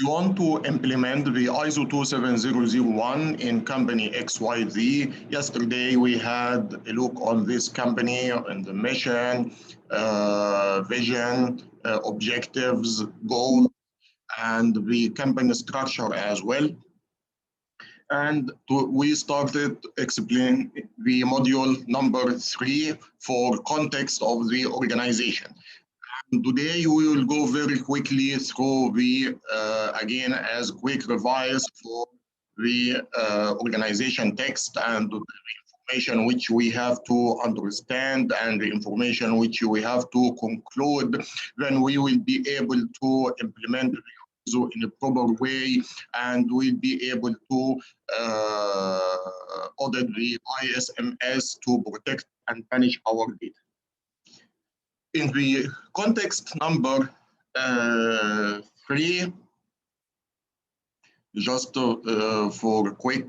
We want to implement the ISO 27001 in company XYZ. Yesterday, we had a look on this company and the mission, vision, objectives, goals, and the company structure as well. And we started explaining the module number 3 for context of the organization. Today, we will go very quickly through the, again, as quick revise for the organization text and the information which we have to understand and the information which we have to conclude. Then we will be able to implement the ISO in a proper way, and we'll be able to audit the ISMS to protect and manage our data. In the context number 3, just for a quick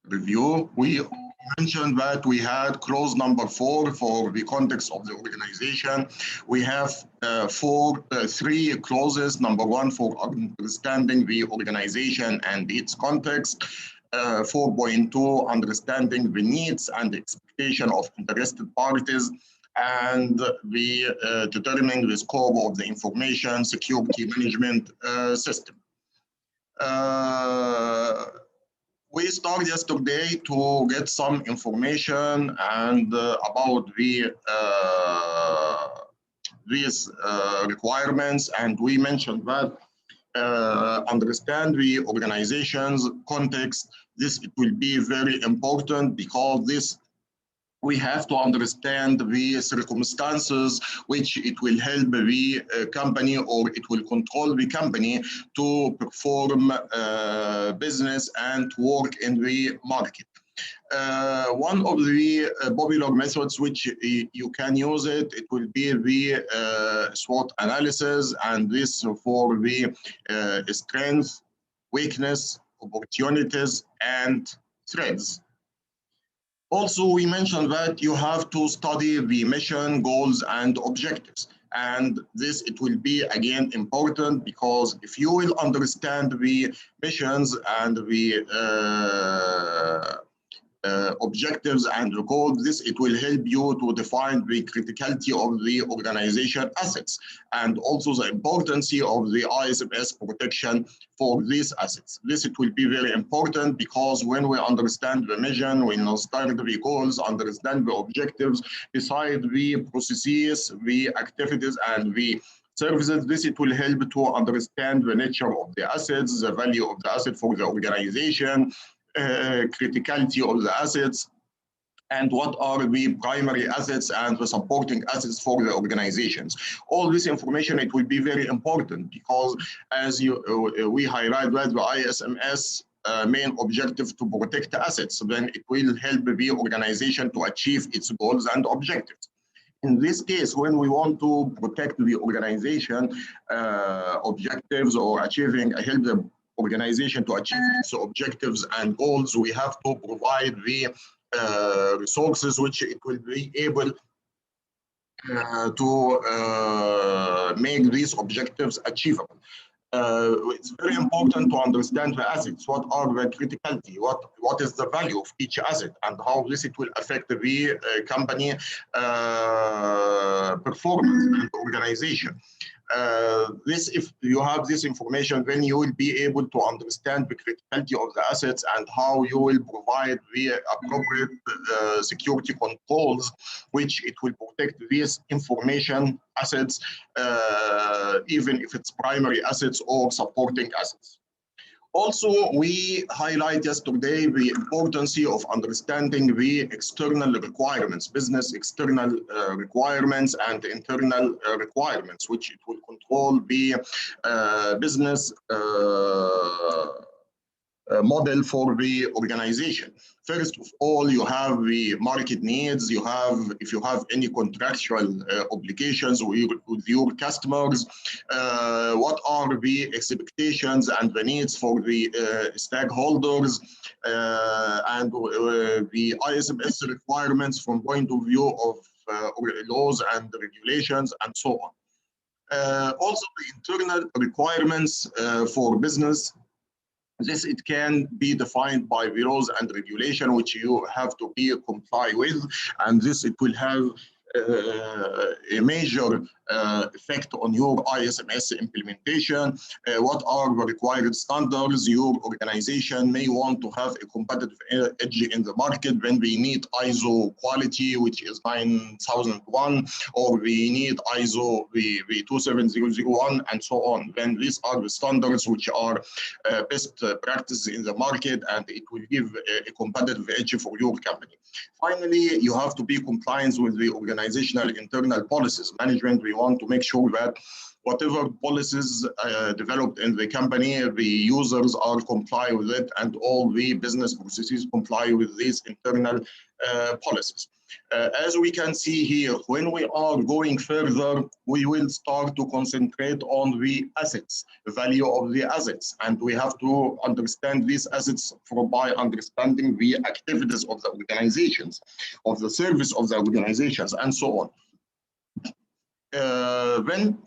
review, we mentioned that we had clause number 4 for the context of the organization. We have 3 clauses. Number 1 for understanding the organization and its context. 4.2, understanding the needs and the expectation of interested parties, and the determining the scope of the information security management system. We started yesterday to get some information and about the these requirements, and we mentioned that understand the organization's context. This it will be very important because this we have to understand the circumstances which it will help the company, or it will control the company to perform business and to work in the market. One of the popular methods which you can use it will be the SWOT analysis, and this for the strength, weakness, opportunities, and threats. Also, we mentioned that you have to study the mission, goals, and objectives. And this, it will be, again, important because if you will understand the missions and the objectives and the goals, this it will help you to define the criticality of the organization assets and also the importance of the ISMS protection for these assets. This it will be very important because when we understand the mission, we understand the goals, understand the objectives, beside the processes, the activities, and the services, this it will help to understand the nature of the assets, the value of the asset for the organization, criticality of the assets, and what are the primary assets and the supporting assets for the organizations. All this information, it will be very important because as we highlight that the ISMS main objective to protect the assets, then it will help the organization to achieve its goals and objectives. In this case, when we want to protect the organization objectives or help the organization to achieve its objectives and goals, we have to provide the resources which it will be able to make these objectives achievable. It's very important to understand the assets. What are the criticality? What is the value of each asset, and how this it will affect the company performance and organization. If you have this information, then you will be able to understand the criticality of the assets and how you will provide the appropriate security controls, which it will protect these information assets, even if it's primary assets or supporting assets. Also, we highlight yesterday the importance of understanding the external requirements, business external requirements and internal requirements, which it will control the business model for the organization. First of all, you have the market needs. You have, if you have any contractual obligations with your customers, what are the expectations and the needs for the stakeholders, and the ISMS requirements from point of view of laws and regulations and so on. Also, the internal requirements for business. This it can be defined by the laws and regulation which you have to be comply with, and this it will have a major effect on your ISMS implementation. What are the required standards? Your organization may want to have a competitive edge in the market when we need ISO quality, which is 9001, or we need ISO V27001, and so on. Then these are the standards which are best practices in the market, and it will give a competitive edge for your company. Finally, you have to be compliant with the organizational internal policies management. We want to make sure that whatever policies developed in the company, the users are comply with it, and all the business processes comply with these internal policies. As we can see here, when we are going further, we will start to concentrate on the assets, the value of the assets, and we have to understand these assets by understanding the activities of the organizations, of the service of the organizations, and so on. Then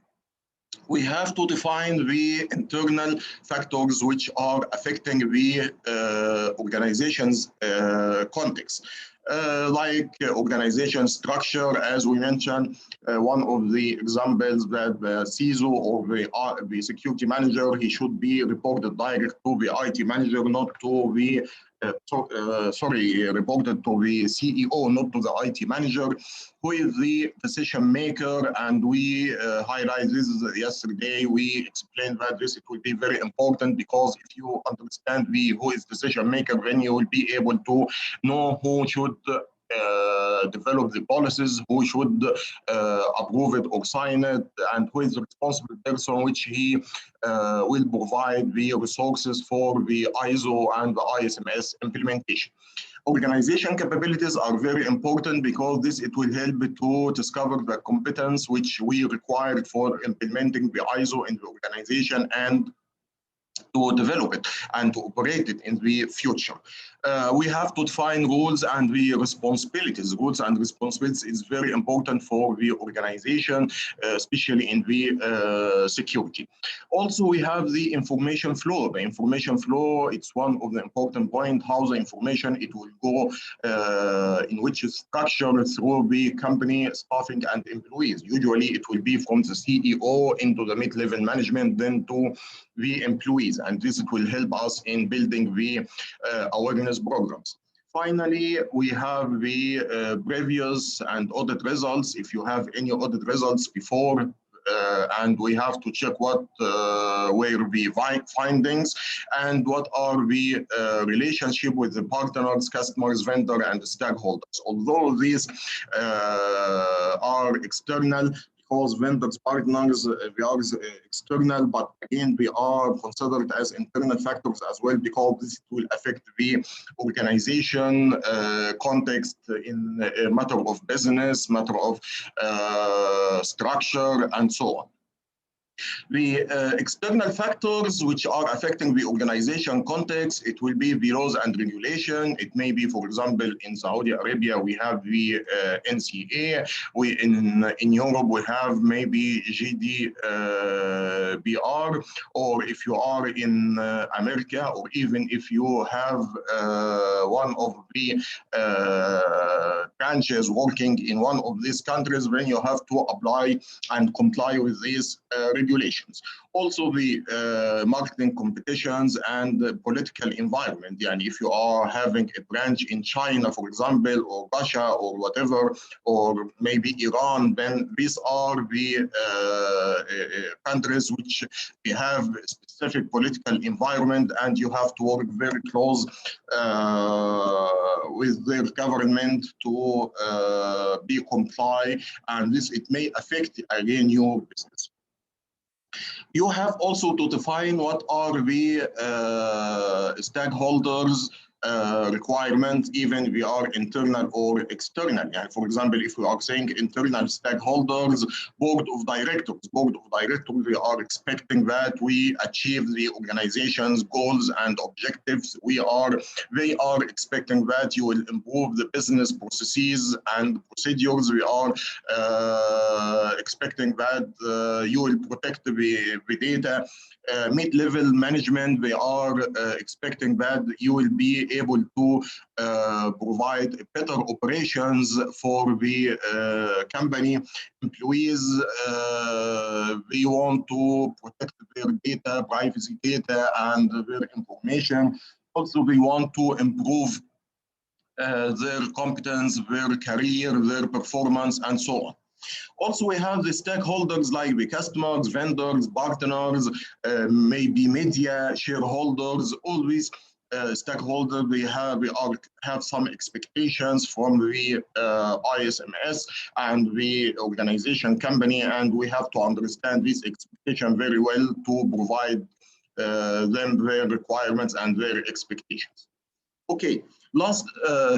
we have to define the internal factors which are affecting the organization's context. Like organization structure, as we mentioned, one of the examples that the CISO or the security manager, he should be reported direct to the IT manager, not to the reported to the CEO, not to the IT manager, who is the decision maker. And we highlighted this yesterday. We explained that this it will be very important, because if you understand who is decision maker, then you will be able to know who should develop the policies, who should approve it or sign it, and who is the responsible person which he will provide the resources for the ISO and the ISMS implementation. Organization capabilities are very important, because this it will help to discover the competence which we require for implementing the ISO in the organization, and to develop it and to operate it in the future. We have to define rules and the responsibilities. Rules and responsibilities is very important for the organization, especially in the security. Also, we have the information flow. The information flow, it's one of the important points, how the information it will go, in which is structured through the company staffing and employees. Usually it will be from the CEO into the mid-level management, then to the employees, and this it will help us in building the awareness programs. Finally, we have the previous and audit results. If you have any audit results before, and we have to check what were the findings and what are the relationship with the partners, customers, vendor, and stakeholders. Although these are external, because vendors, partners, we are external, but again, we are considered as internal factors as well, because this will affect the organization context in a matter of business, matter of structure, and so on. The external factors which are affecting the organization context, it will be the laws and regulation. It may be, for example, in Saudi Arabia, we have the NCA. In Europe, we have maybe GDPR, or if you are in America, or even if you have one of the branches working in one of these countries, then you have to apply and comply with these regulations. Also, the marketing competitions and the political environment. And if you are having a branch in China, for example, or Russia, or whatever, or maybe Iran, then these are the countries which they have a specific political environment, and you have to work very close with their government to be comply, and this it may affect again your business. You have also to define what are the stakeholders requirements, even we are internal or external. Yeah, for example, if we are saying internal stakeholders, board of directors, we are expecting that we achieve the organization's goals and objectives. They are expecting that you will improve the business processes and procedures. We are expecting that you will protect the data. Mid-level management, they are expecting that you will be able to provide better operations for the company. Employees, they want to protect their data, privacy data, and their information. Also, they want to improve their competence, their career, their performance, and so on. Also, we have the stakeholders like the customers, vendors, partners, maybe media, shareholders, all these stakeholders, have some expectations from the ISMS and the organization company, and we have to understand this expectation very well to provide them their requirements and their expectations. Okay, last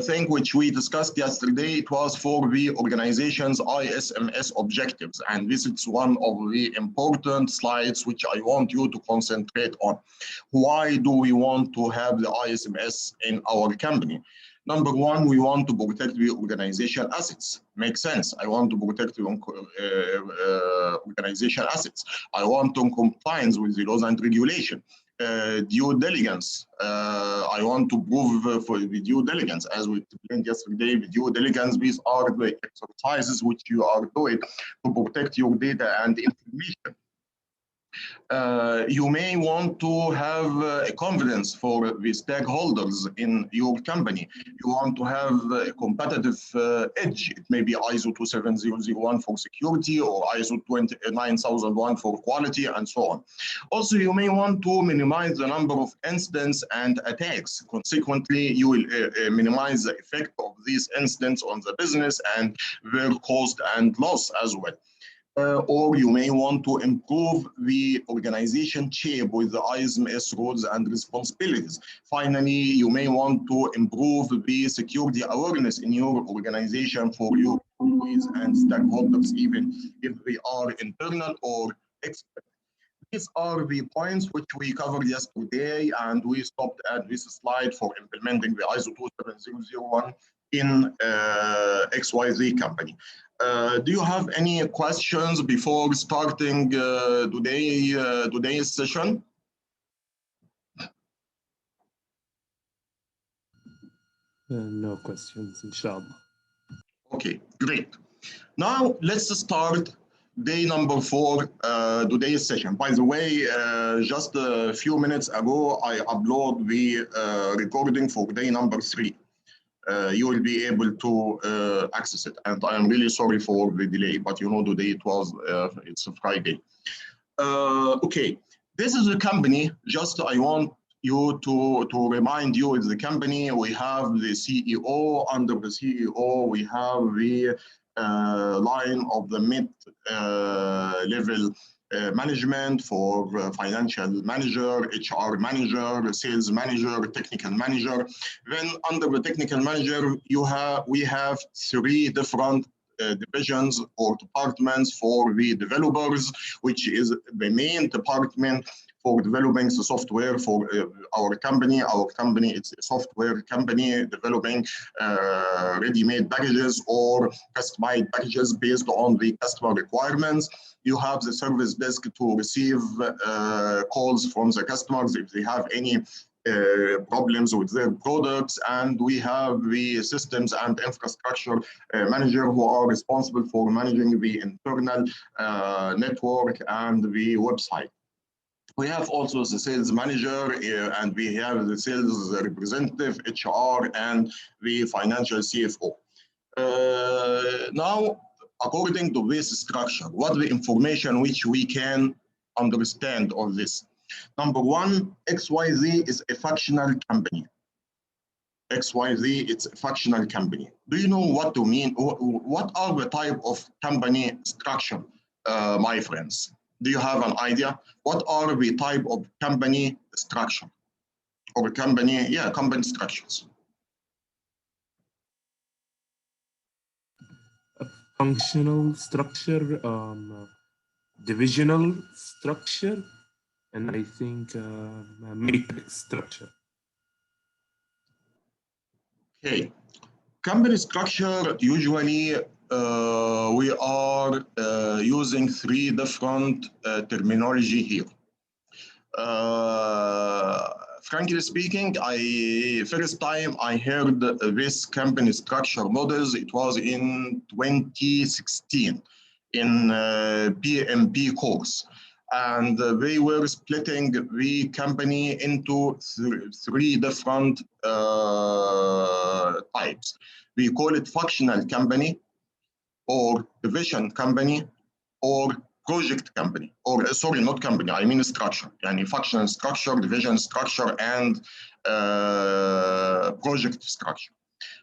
thing which we discussed yesterday, it was for the organization's ISMS objectives. And this is one of the important slides which I want you to concentrate on. Why do we want to have the ISMS in our company? Number one, we want to protect the organization assets. Makes sense. I want to protect the organization assets. I want to compliance with the laws and regulation. Due diligence. I want to prove for the due diligence, as we explained yesterday. The due diligence, these are the exercises which you are doing to protect your data and information. You may want to have a confidence for the stakeholders in your company. You want to have a competitive edge. It may be ISO 27001 for security or ISO 29001 for quality and so on. Also, you may want to minimize the number of incidents and attacks. Consequently, you will minimize the effect of these incidents on the business and their cost and loss as well. Or you may want to improve the organization shape with the ISMS roles and responsibilities. Finally, you may want to improve the security awareness in your organization for your employees and stakeholders, even if they are internal or external. These are the points which we covered yesterday, and we stopped at this slide for implementing the ISO 27001 in XYZ company. Do you have any questions before starting today's session? No questions, inshallah. Okay, great. Now let's start day number 4, today's session. By the way, just a few minutes ago, I uploaded the recording for day number 3. You will be able to access it. And I am really sorry for the delay, but you know, today it's a Friday. Okay, this is a company. Just I want you to remind you, it's the company. We have the CEO. Under the CEO, we have the line of the mid-level management for financial manager, HR manager, sales manager, technical manager. Then under the technical manager, we have 3 different divisions or departments for the developers, which is the main department for developing the software for our company. Our company, it's a software company developing ready-made packages or customized packages based on the customer requirements. You have the service desk to receive calls from the customers if they have any problems with their products, and we have the systems and infrastructure manager who are responsible for managing the internal network and the website. We have also the sales manager and we have the sales representative, HR, and the financial CFO. Now, according to this structure, what the information which we can understand of this? Number one, XYZ is a functional company. XYZ, it's a functional company. Do you know what to mean? What are the type of company structure, my friends? Do you have an idea? What are the type of company structure? or company structures. Functional structure, divisional structure, and I think matrix structure. Okay, company structure, usually we are using three different terminology here. Frankly speaking, first time I heard this company structure models, it was in 2016 in PMP course. And they were splitting the company into three different types. We call it functional company, or division company, or project company, or sorry, not company, I mean structure. Yani functional structure, division structure, and project structure.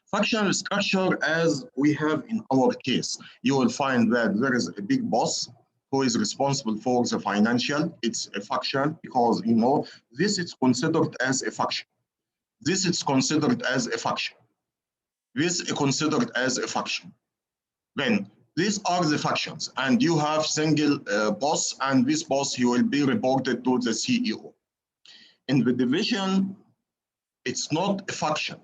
Functional structure, as we have in our case, you will find that there is a big boss who is responsible for the financial. It's a function because, you know, this is considered as a function. This is considered as a function. This is considered as a function. Then these are the functions, and you have single boss, and this boss, he will be reported to the CEO. In the division, it's not a function.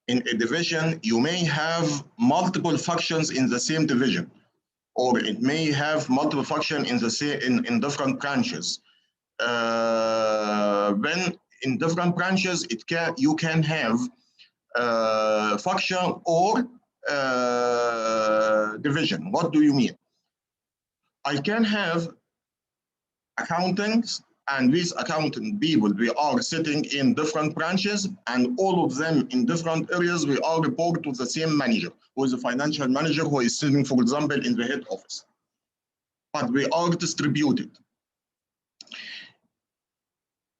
In a division, you may have multiple functions in the same division, or it may have multiple functions in the same in different branches. Then in different branches, you can have function or division. What do you mean? I can have accountants, and these accounting people, we are sitting in different branches, and all of them in different areas, we all report to the same manager, who is a financial manager, who is sitting, for example, in the head office. But we are distributed.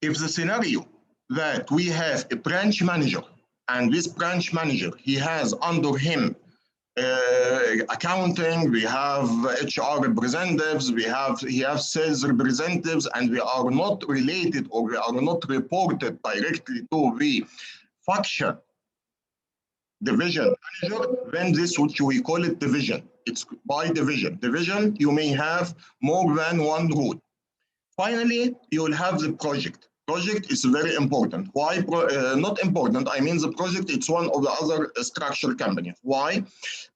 If the scenario that we have a branch manager, and this branch manager, he has under him accounting, we have HR representatives, he has sales representatives, and we are not related, or we are not reported directly to the function division manager, then this which we call it division. It's by division. Division, you may have more than one role. Finally, you will have the project. Project is very important. Why? Not important. I mean, the project, it's one of the other structural companies. Why?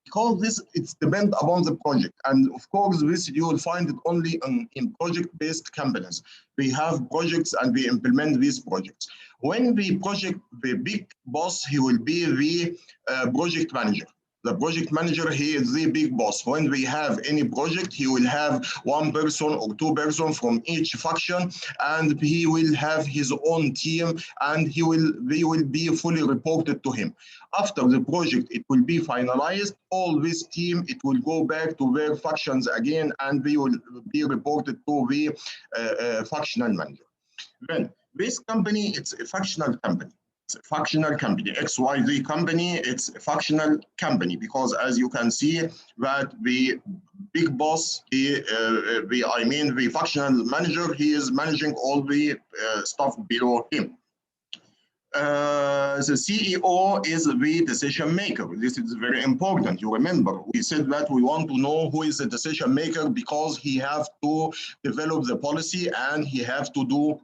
Because this, it's depend upon the project. And of course, this you will find it only in project-based companies. We have projects and we implement these projects. When the project, the big boss, he will be the project manager. The project manager, he is the big boss. When we have any project, he will have one person or two persons from each function, and he will have his own team, and they will be fully reported to him. After the project, it will be finalized. All this team, it will go back to their functions again, and they will be reported to the functional manager. Then this company, it's a functional company. It's a functional company, XYZ company, it's a functional company, because as you can see that the big boss, the functional manager, he is managing all the stuff below him. The CEO is the decision maker. This is very important. You remember, we said that we want to know who is the decision maker because he have to develop the policy and he have to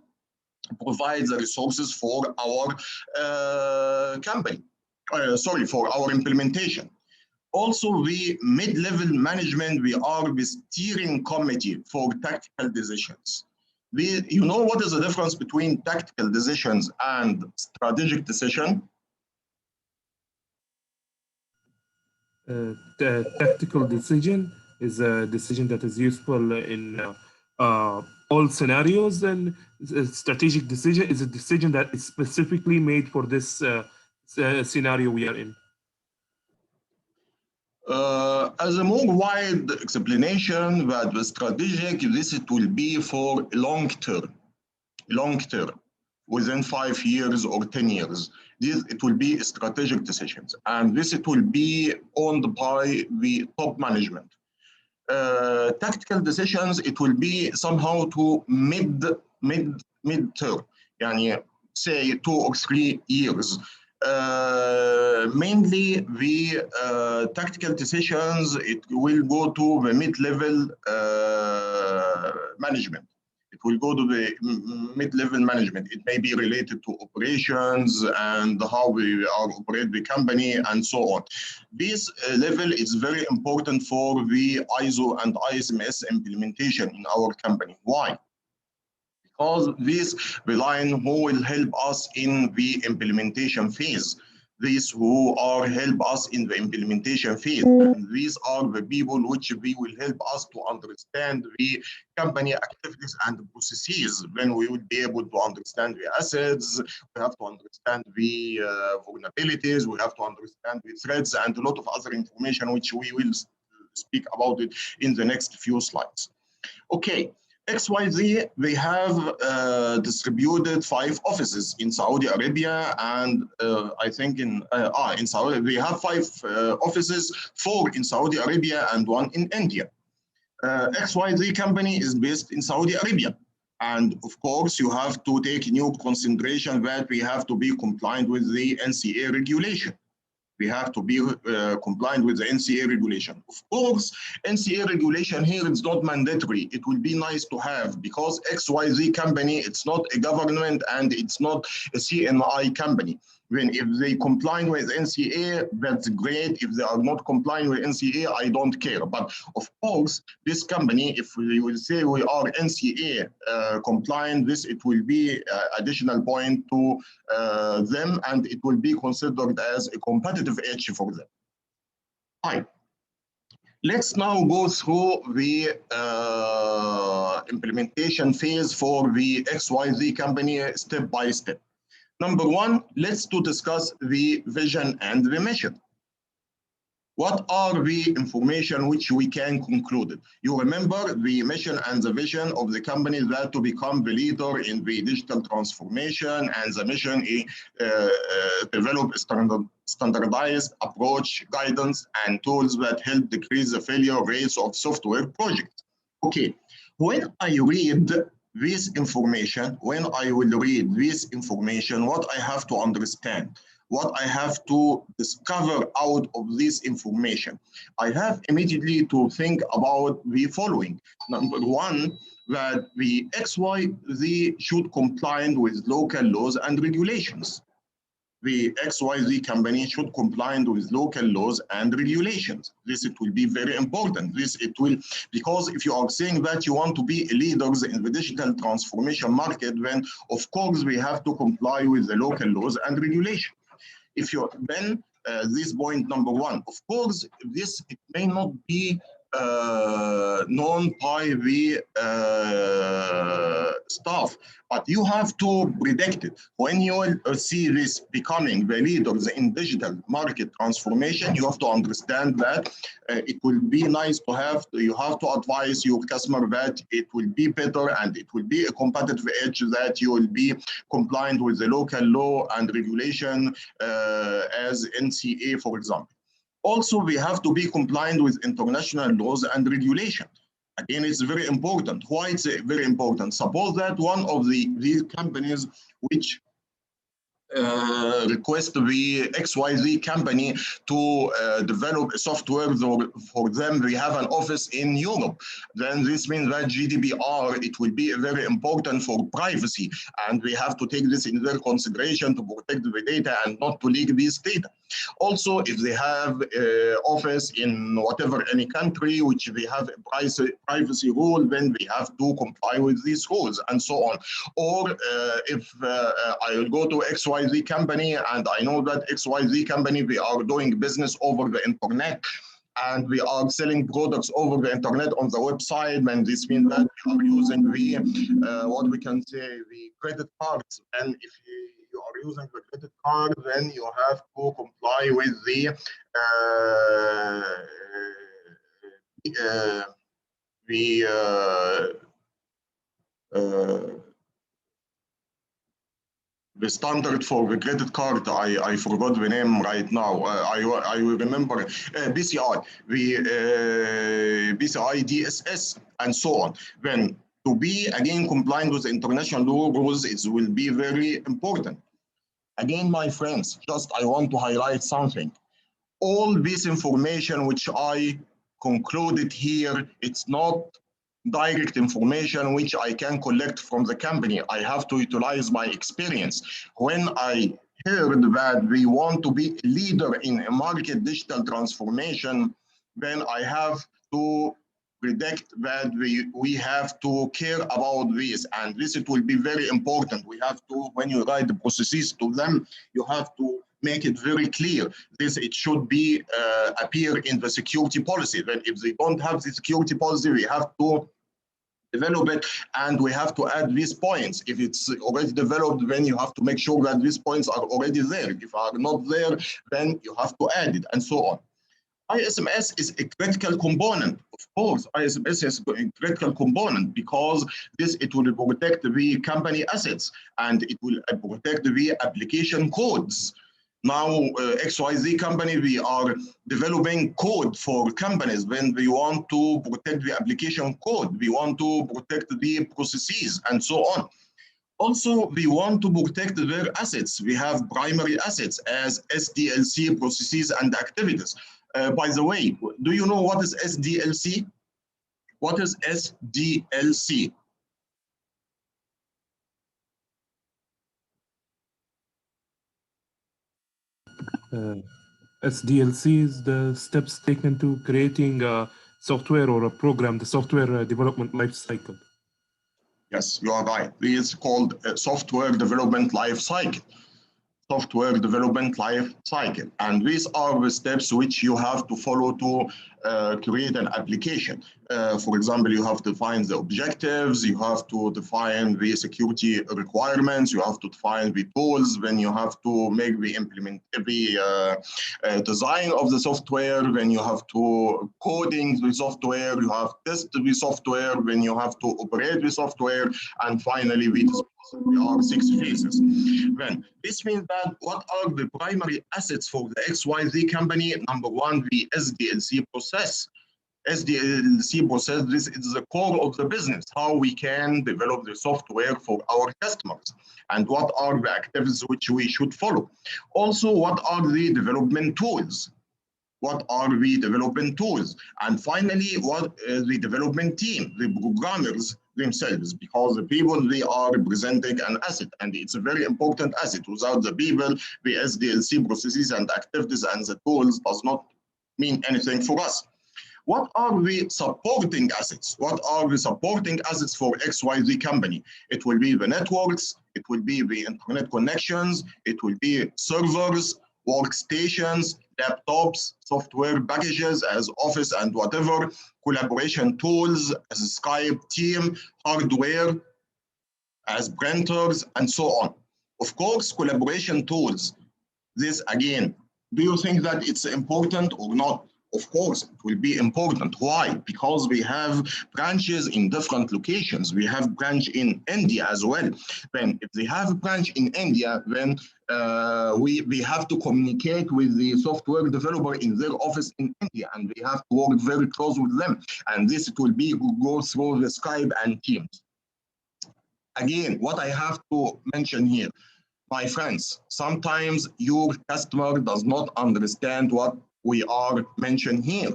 provide the resources for our company, for our implementation. Also, the mid-level management, we are the steering committee for tactical decisions. You know what is the difference between tactical decisions and strategic decision? The tactical decision is a decision that is useful in all scenarios, and a strategic decision is a decision that is specifically made for this scenario we are in. As a more wide explanation, that the strategic, this it will be for long term, within 5 years or 10 years. It will be strategic decisions, and this it will be owned by the top management. Tactical decisions, it will be somehow to mid-term. Yani say 2 or 3 years. Mainly the tactical decisions, it will go to the mid-level management. It will go to the mid-level management. It may be related to operations and how we operate the company and so on. This level is very important for the ISO and ISMS implementation in our company. Why? Because this line who will help us in the implementation phase. These who are help us in the implementation phase. And these are the people which will help us to understand the company activities and processes. Then we will be able to understand the assets, we have to understand the vulnerabilities, we have to understand the threats and a lot of other information which we will speak about it in the next few slides. Okay. XYZ, they have distributed 5 offices in Saudi Arabia, and I think in Saudi, we have 5 offices, 4 in Saudi Arabia and 1 in India. XYZ company is based in Saudi Arabia. And of course, you have to take into consideration that we have to be compliant with the NCA regulation. We have to be compliant with the NCA regulation. Of course, NCA regulation here is not mandatory. It will be nice to have because XYZ company, it's not a government and it's not a CNI company. When if they comply with NCA, that's great. If they are not complying with NCA, I don't care. But of course, this company, if we will say we are NCA compliant, it will be additional point to them, and it will be considered as a competitive edge for them. Fine. Let's now go through the implementation phase for the XYZ company step by step. Number 1, let's discuss the vision and the mission. What are the information which we can conclude? You remember the mission and the vision of the company that to become the leader in the digital transformation, and the mission is develop a standardized approach, guidance, and tools that help decrease the failure rates of software projects. Okay, when I read this information, what I have to understand, what I have to discover out of this information, I have immediately to think about the following. Number 1, that the XYZ should comply with local laws and regulations. The XYZ company should comply with local laws and regulations. This it will be very important. Because if you are saying that you want to be leaders in the digital transformation market, then of course we have to comply with the local laws and regulations. If you then this point number 1, of course it may not be known by the staff, but you have to predict it. When you will see this becoming the leaders in digital market transformation, you have to understand that it will be nice to have, you have to advise your customer that it will be better and it will be a competitive edge, that you will be compliant with the local law and regulation as NCA, for example. Also, we have to be compliant with international laws and regulations. Again, it's very important. Why it's very important? Suppose that one of these companies which request the XYZ company to develop a software for them. We have an office in Europe. Then this means that GDPR, it will be very important for privacy. And we have to take this in their consideration to protect the data and not to leak these data. Also, if they have office in whatever any country, which they have a privacy rule, then we have to comply with these rules and so on. Or if I will go to XYZ company and I know that XYZ company, we are doing business over the internet and we are selling products over the internet on the website, and this means that we are using the, what we can say, the credit cards. And if you are using the credit card, then you have to comply with the standard for the credit card. I forgot the name right now. I will remember BCI, the BCI DSS, and so on. Then To be, again, compliant with international law rules, it will be very important. Again, my friends, just I want to highlight something. All this information which I concluded here, it's not direct information which I can collect from the company. I have to utilize my experience. When I heard that we want to be a leader in a market digital transformation, then I have to predict that we have to care about this, and this it will be very important. We have to, when you write the processes to them, you have to make it very clear. This it should be appear in the security policy. Then if they don't have the security policy, we have to develop it, and we have to add these points. If it's already developed, then you have to make sure that these points are already there. If are not there, then you have to add it, and so on. ISMS is a critical component. Of course, ISMS is a critical component because this, it will protect the company assets and it will protect the application codes. Now, XYZ company, we are developing code for companies when we want to protect the application code, we want to protect the processes and so on. Also, we want to protect their assets. We have primary assets as SDLC processes and activities. By the way, do you know what is SDLC? What is SDLC? SDLC is the steps taken to creating a software or a program, the software development life cycle. Yes, you are right. This is called software development life cycle. Software development life cycle. And these are the steps which you have to follow to create an application. For example, you have to define the objectives, you have to define the security requirements, you have to define the tools, then you have to make the design of the software, then you have to coding the software, you have test the software, then you have to operate the software, and finally we are 6 phases. Then this means that what are the primary assets for the XYZ company? Number one, the SDLC process. SDLC process, this is the core of the business, how we can develop the software for our customers, and what are the activities which we should follow. Also, what are the development tools? What are the development tools? And finally, what is the development team, the programmers themselves, because the people, they are representing an asset, and it's a very important asset. Without the people, the SDLC processes and activities and the tools does not mean anything for us. What are the supporting assets? What are the supporting assets for XYZ company? It will be the networks, it will be the internet connections, it will be servers, workstations, laptops, software packages as Office and whatever, collaboration tools as Skype, Team, hardware as printers, and so on. Of course, collaboration tools. This again, do you think that it's important or not? Of course, it will be important. Why? Because we have branches in different locations. We have branch in India as well. Then if they have a branch in India, then we have to communicate with the software developer in their office in India, and we have to work very close with them. And this it will be go through the Skype and Teams. Again, what I have to mention here, my friends, sometimes your customer does not understand what we are mentioning here.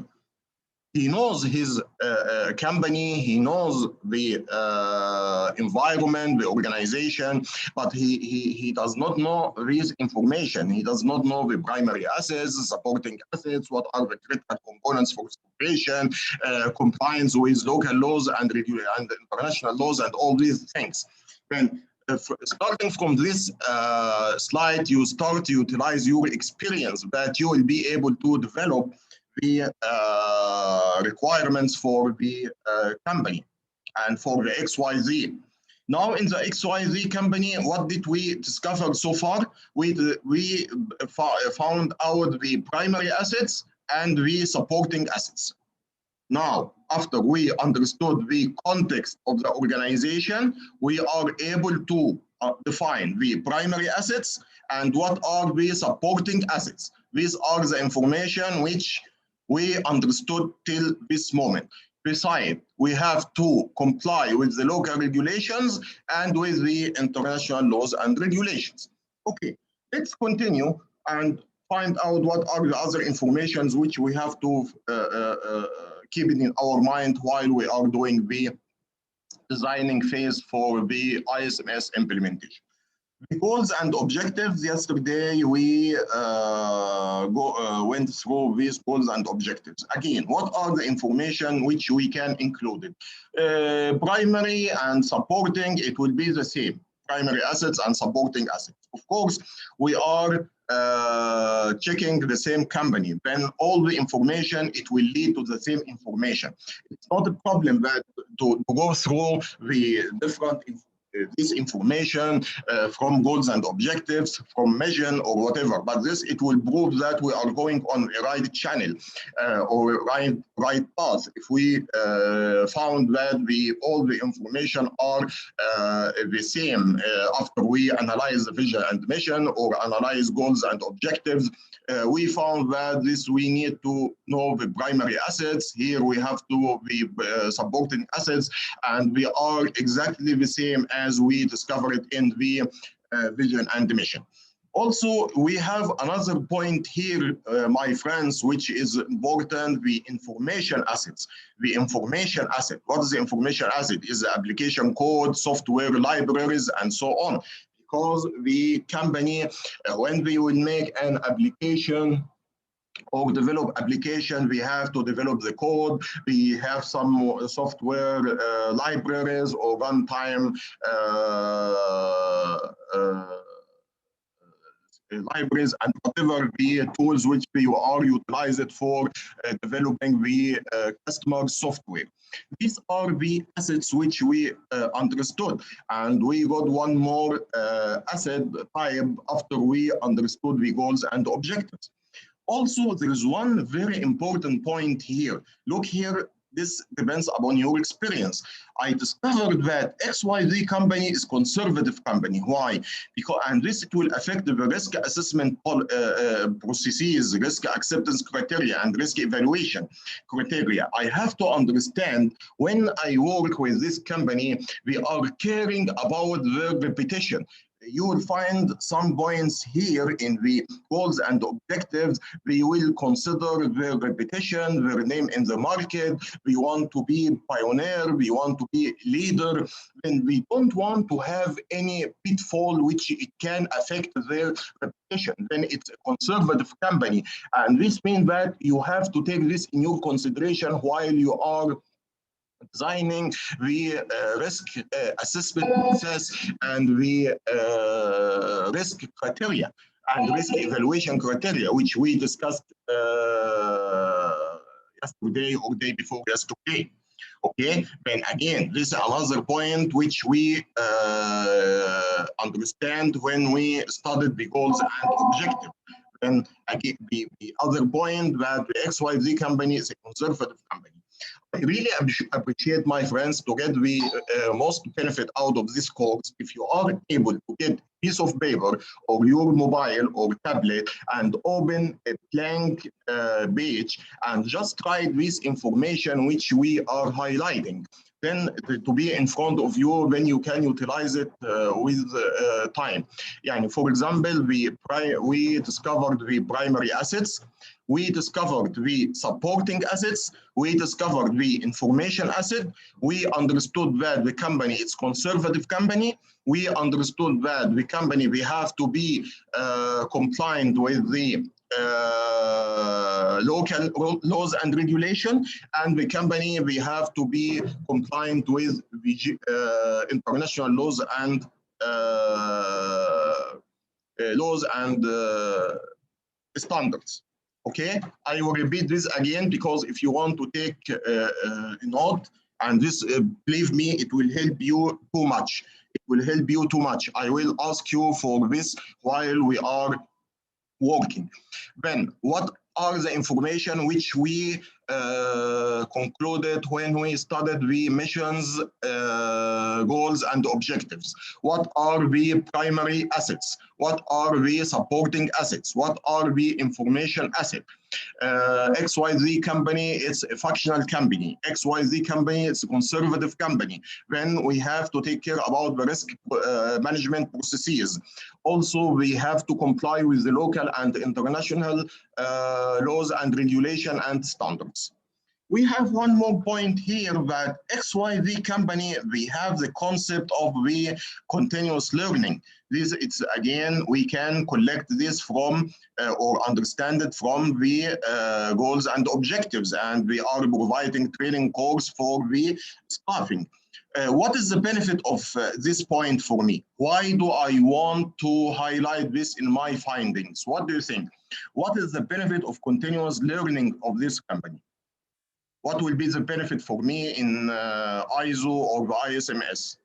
He knows his company, he knows the environment, the organization, but he does not know this information. He does not know the primary assets, supporting assets, what are the critical components for operation, compliance with local laws and international laws, and all these things. Then, starting from this slide, you start to utilize your experience that you will be able to develop the requirements for the company and for the XYZ. Now in the XYZ company, what did we discover so far? We found out the primary assets and the supporting assets. Now, after we understood the context of the organization, we are able to define the primary assets and what are the supporting assets. These are the information which we understood till this moment. Besides, we have to comply with the local regulations and with the international laws and regulations. Okay, let's continue and find out what are the other informations which we have to keep it in our mind while we are doing the designing phase for the ISMS implementation. The goals and objectives, yesterday we went through these goals and objectives. Again, what are the information which we can include? Primary and supporting, it will be the same. Primary assets and supporting assets. Of course, we are checking the same company. Then all the information, it will lead to the same information. It's not a problem that to go through the different this information from goals and objectives, from mission or whatever, but this, it will prove that we are going on a right channel or right path. If we found that all the information are the same after we analyze the vision and mission or analyze goals and objectives, we found that we need to know the primary assets. Here we have to be supporting assets, and we are exactly the same as we discovered in the vision and mission. Also, we have another point here, my friends, which is important, the information assets. The information asset. What is the information asset? Is the application code, software libraries, and so on. Because the company, when we will make an application or develop application, we have to develop the code. We have some software libraries or runtime libraries and whatever the tools which you are utilized for developing the customer software. These are the assets which we understood, and we got one more asset type after we understood the goals and objectives. Also, there is one very important point here. Look here, this depends upon your experience. I discovered that XYZ company is conservative company. Why? Because, and this it will affect the risk assessment processes, risk acceptance criteria, and risk evaluation criteria. I have to understand when I work with this company, we are caring about their reputation. You will find some points here in the goals and objectives. We will consider their reputation, their name in the market. We want to be pioneer. We want to be leader. And we don't want to have any pitfall which it can affect their reputation. Then it's a conservative company. And this means that you have to take this in your consideration while you are designing the risk assessment process and the risk criteria and risk evaluation criteria, which we discussed yesterday or day before yesterday. Okay, then again, this is another point which we understand when we studied the goals and objectives. And again, the other point that the XYZ company is a conservative company. I really appreciate, my friends, to get the most benefit out of this course. If you are able to get a piece of paper or your mobile or tablet and open a blank page and just write this information which we are highlighting, then to be in front of you, then you can utilize it with time. Yani, for example, we discovered the primary assets. We discovered the supporting assets. We discovered the information asset. We understood that the company is conservative company. We understood that the company, we have to be compliant with the local laws and regulation, and the company, we have to be compliant with the international laws and standards. Okay, I will repeat this again because if you want to take a note, and this, believe me, it will help you too much. It will help you too much. I will ask you for this while we are working. Then, what are the information which we concluded when we studied the missions, goals, and objectives. What are the primary assets? What are the supporting assets? What are the information assets? XYZ company, it's a functional company. XYZ company, it's a conservative company. Then we have to take care about the risk management processes. Also, we have to comply with the local and international laws and regulation and standards. We have one more point here that XYZ company, we have the concept of the continuous learning. This, it's again, we can collect this from or understand it from the goals and objectives, and we are providing training course for the staffing. What is the benefit of this point for me? Why do I want to highlight this in my findings? What do you think? What is the benefit of continuous learning of this company? What will be the benefit for me in ISO or the ISMS?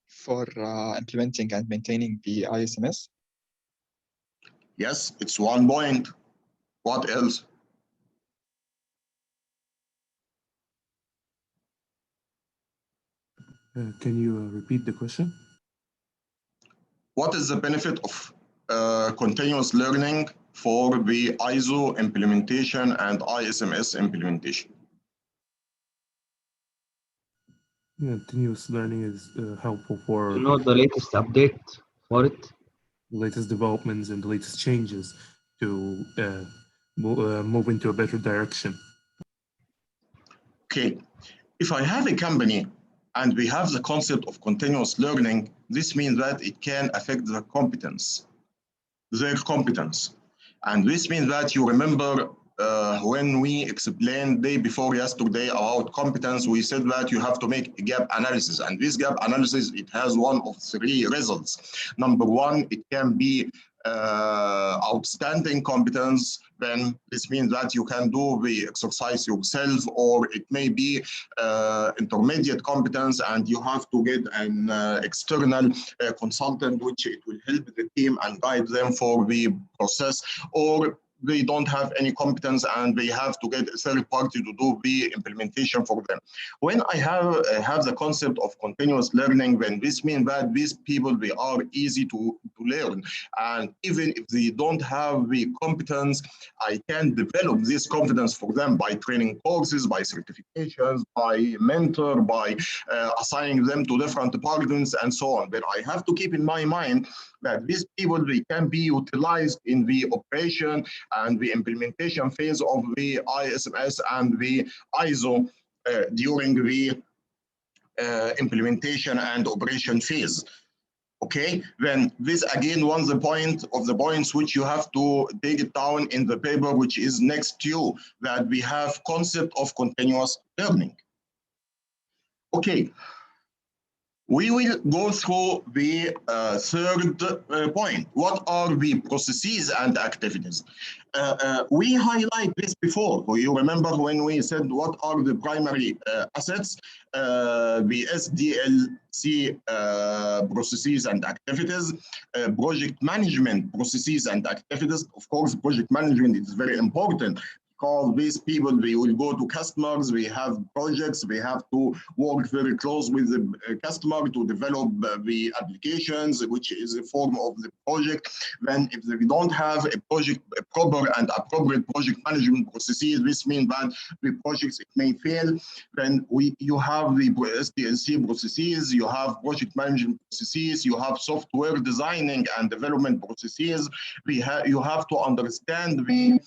For implementing and maintaining the ISMS? Yes, it's one point. What else? Can you repeat the question? What is the benefit of continuous learning for the ISO implementation and ISMS implementation? Continuous learning is helpful for To know the latest update for it. the latest developments and the latest changes to move into a better direction. Okay, if I have a company and we have the concept of continuous learning, this means that it can affect their competence. And this means that you remember when we explained day before yesterday about competence, we said that you have to make a gap analysis. And this gap analysis, it has one of three results. Number one, it can be outstanding competence. Then this means that you can do the exercise yourself, or it may be intermediate competence and you have to get an external consultant, which it will help the team and guide them for the process, or they don't have any competence and they have to get a third party to do the implementation for them. When I have the concept of continuous learning, then this means that these people, they are easy to learn. And even if they don't have the competence, I can develop this confidence for them by training courses, by certifications, by mentor, by assigning them to different departments and so on. But I have to keep in my mind that these people, they can be utilized in the operation and the implementation phase of the ISMS and the ISO during the implementation and operation phase. Okay, then this again one of the points which you have to take it down in the paper, which is next to you, that we have concept of continuous learning. Okay. We will go through the third point. What are the processes and activities? We highlight this before. You remember when we said what are the primary assets? The SDLC processes and activities, project management processes and activities. Of course, project management is very important. Because these people, they will go to customers, we have projects, we have to work very close with the customer to develop the applications, which is a form of the project. Then if we don't have a proper and appropriate project management processes, this means that the projects, it may fail. Then you have the SDLC processes, you have project management processes, you have software designing and development processes. You have to understand the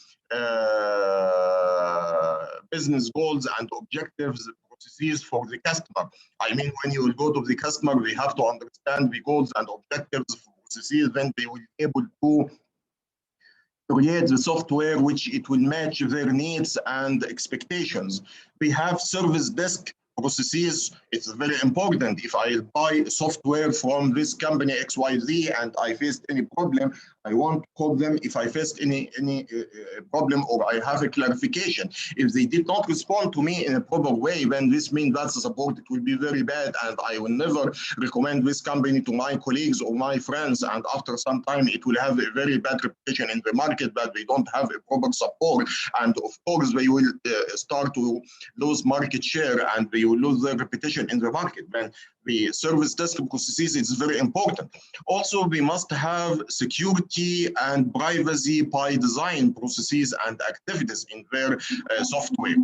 business goals and objectives processes for the customer. I mean, when you will go to the customer, we have to understand the goals and objectives for processes, then they will be able to create the software which it will match their needs and expectations. We have service desk processes, it's very important. If I buy software from this company XYZ and I faced any problem, I want to call them if I faced any problem or I have a clarification. If they did not respond to me in a proper way, then this means that the support, it will be very bad, and I will never recommend this company to my colleagues or my friends, and after some time it will have a very bad reputation in the market that they don't have a proper support, and of course they will start to lose market share and they will lose their reputation in the market. Then the service desk processes is very important. Also, we must have security and privacy by design processes and activities in their software.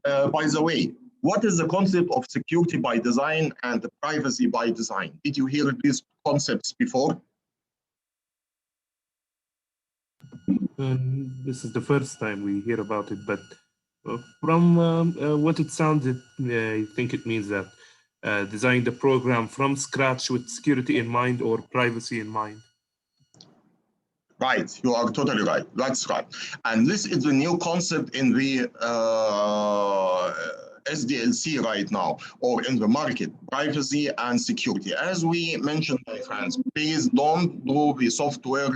By the way, what is the concept of security by design and privacy by design? Did you hear these concepts before? This is the first time we hear about it, but from what it sounded, I think it means that design the program from scratch with security in mind or privacy in mind. Right, you are totally right. That's right. And this is the new concept in the SDLC right now, or in the market, privacy and security. As we mentioned, my friends, please don't do the software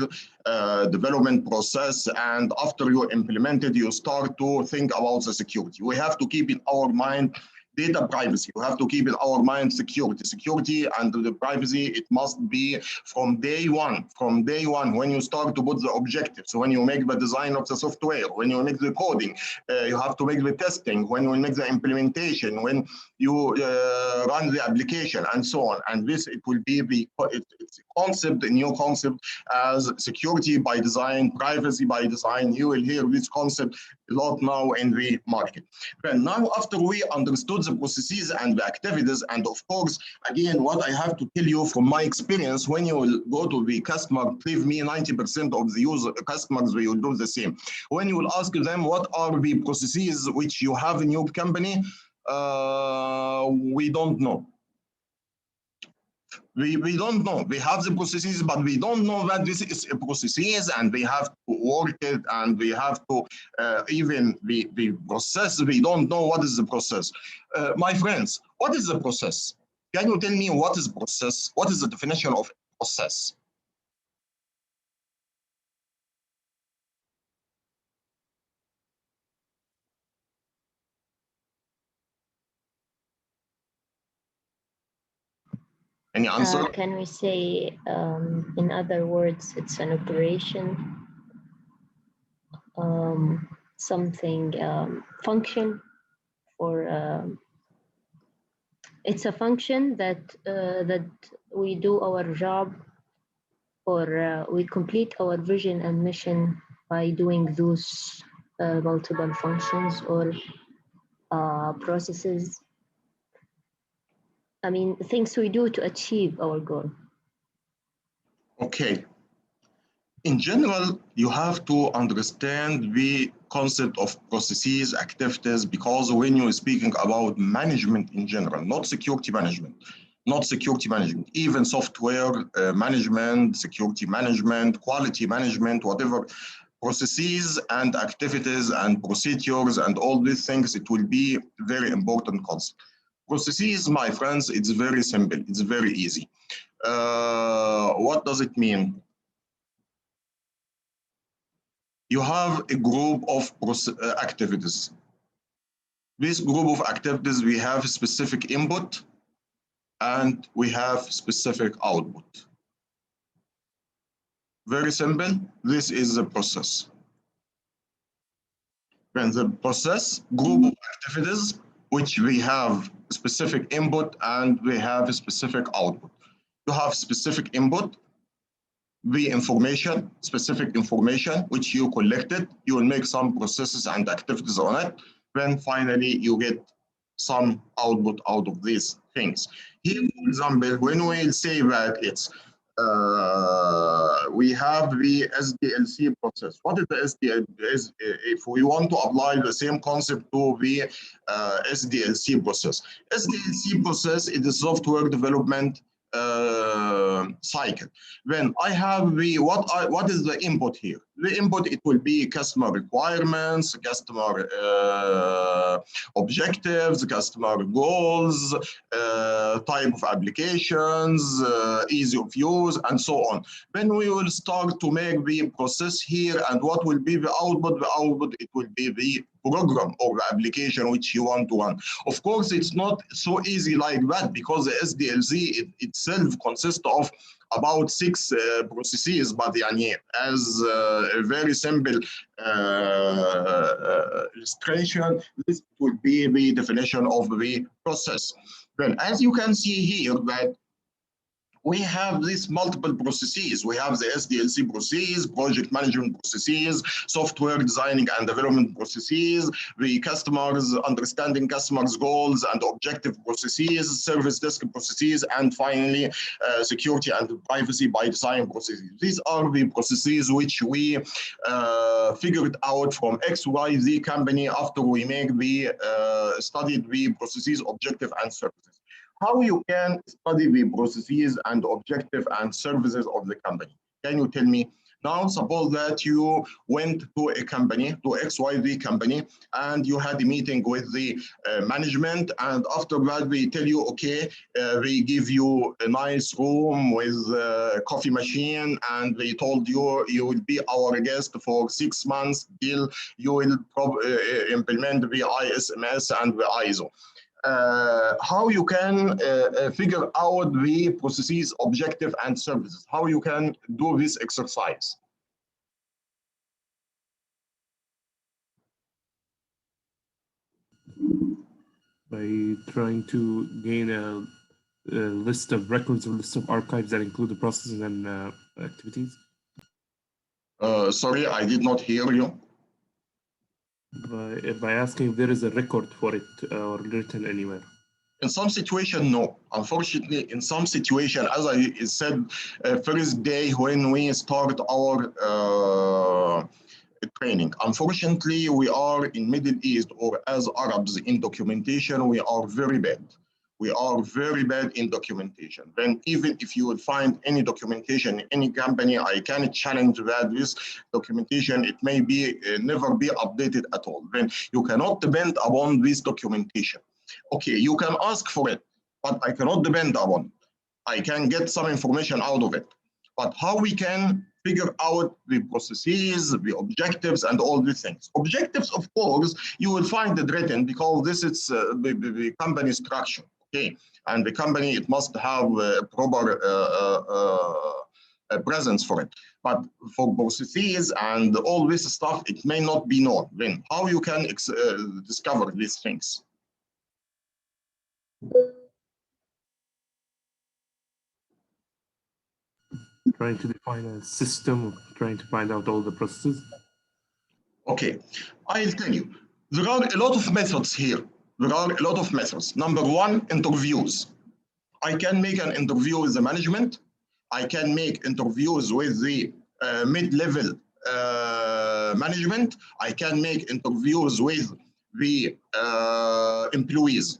development process and after you implement it, you start to think about the security. We have to keep in our mind data privacy. We have to keep in our mind security. Security and the privacy, it must be from day one. From day one, when you start to put the objectives, so when you make the design of the software, when you make the coding, you have to make the testing, when you make the implementation, when you run the application, and so on. And this, it will be the it's a concept, a new concept as security by design, privacy by design. You will hear this concept a lot now in the market. But now, after we understood the processes and the activities, and of course, again, what I have to tell you from my experience, when you will go to the customer, believe me, 90% of the user customers, they will do the same. When you will ask them what are the processes which you have in your company, we don't know. We don't know. We have the processes, but we don't know that this is a processes, and we have to work it, and we have to even the process. We don't know what is the process. My friends, what is the process? Can you tell me what is process? What is the definition of process? Any answer? Can we say, in other words, it's an operation, something function for, it's a function that that we do our job, or we complete our vision and mission by doing those multiple functions or processes. I mean, things we do to achieve our goal. Okay. In general, you have to understand the concept of processes, activities, because when you're speaking about management in general, not security management, even software management, security management, quality management, whatever, processes and activities and procedures and all these things, it will be very important concept. Processes, my friends, it's very simple. It's very easy. What does it mean? You have a group of activities. This group of activities, we have specific input and we have specific output. Very simple. This is the process. When the process group of activities, which we have specific input and we have a specific output. You have specific input, the information, specific information, which you collected, you will make some processes and activities on it. Then finally, you get some output out of these things. Here, for example, when we say that it's we have the SDLC process. What is the SDLC? If we want to apply the same concept to the SDLC process. SDLC process is a software development cycle. When I have the what is the input here? The input, it will be customer requirements, customer objectives, customer goals, type of applications, ease of use, and so on. Then we will start to make the process here, and what will be the output? The output, it will be the program or the application which you want to run. Of course, it's not so easy like that, because the SDLC itself consists of about 6 processes, but as a very simple illustration, this would be the definition of the process. Then, as you can see here, that we have these multiple processes. We have the SDLC processes, project management processes, software designing and development processes, the customers, understanding customers' goals and objective processes, service desk processes, and finally, security and privacy by design processes. These are the processes which we figured out from XYZ company after we make the studied the processes, objective, and services. How you can study the processes and objective and services of the company? Can you tell me? Now, suppose that you went to a company, to XYZ company, and you had a meeting with the management, and after that they tell you, okay, we give you a nice room with a coffee machine, and they told you you will be our guest for 6 months till you will implement the ISMS and the ISO. How you can figure out the processes, objective, and services, how you can do this exercise. By trying to gain a list of records, a list of archives that include the processes and activities. Sorry, I did not hear you. By asking if there is a record for it or written anywhere. In some situation, no. Unfortunately, in some situation, as I said, first day when we start our training, unfortunately, we are in Middle East, or as Arabs in documentation, we are very bad. We are very bad in documentation. Then even if you will find any documentation in any company, I can challenge that this documentation, it may be never be updated at all. Then you cannot depend upon this documentation. Okay, you can ask for it, but I cannot depend upon it. I can get some information out of it. But how we can figure out the processes, the objectives, and all these things. Objectives, of course, you will find it written, because this is the company structure. Okay, and the company, it must have a proper presence for it. But for processes and all this stuff, it may not be known. Then how you can discover these things? Trying to define a system, trying to find out all the processes. Okay, I'll tell you. There are a lot of methods here. There are a lot of methods. Number one, interviews. I can make an interview with the management. I can make interviews with the mid-level management. I can make interviews with the employees.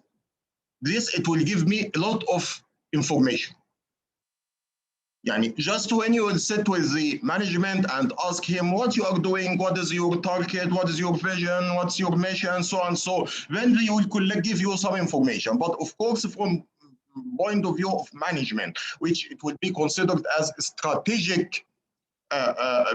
This, it will give me a lot of information. Just when you will sit with the management and ask him what you are doing, what is your target, what is your vision, what's your mission, so on, so then they will give you some information. But of course, from point of view of management, which it would be considered as strategic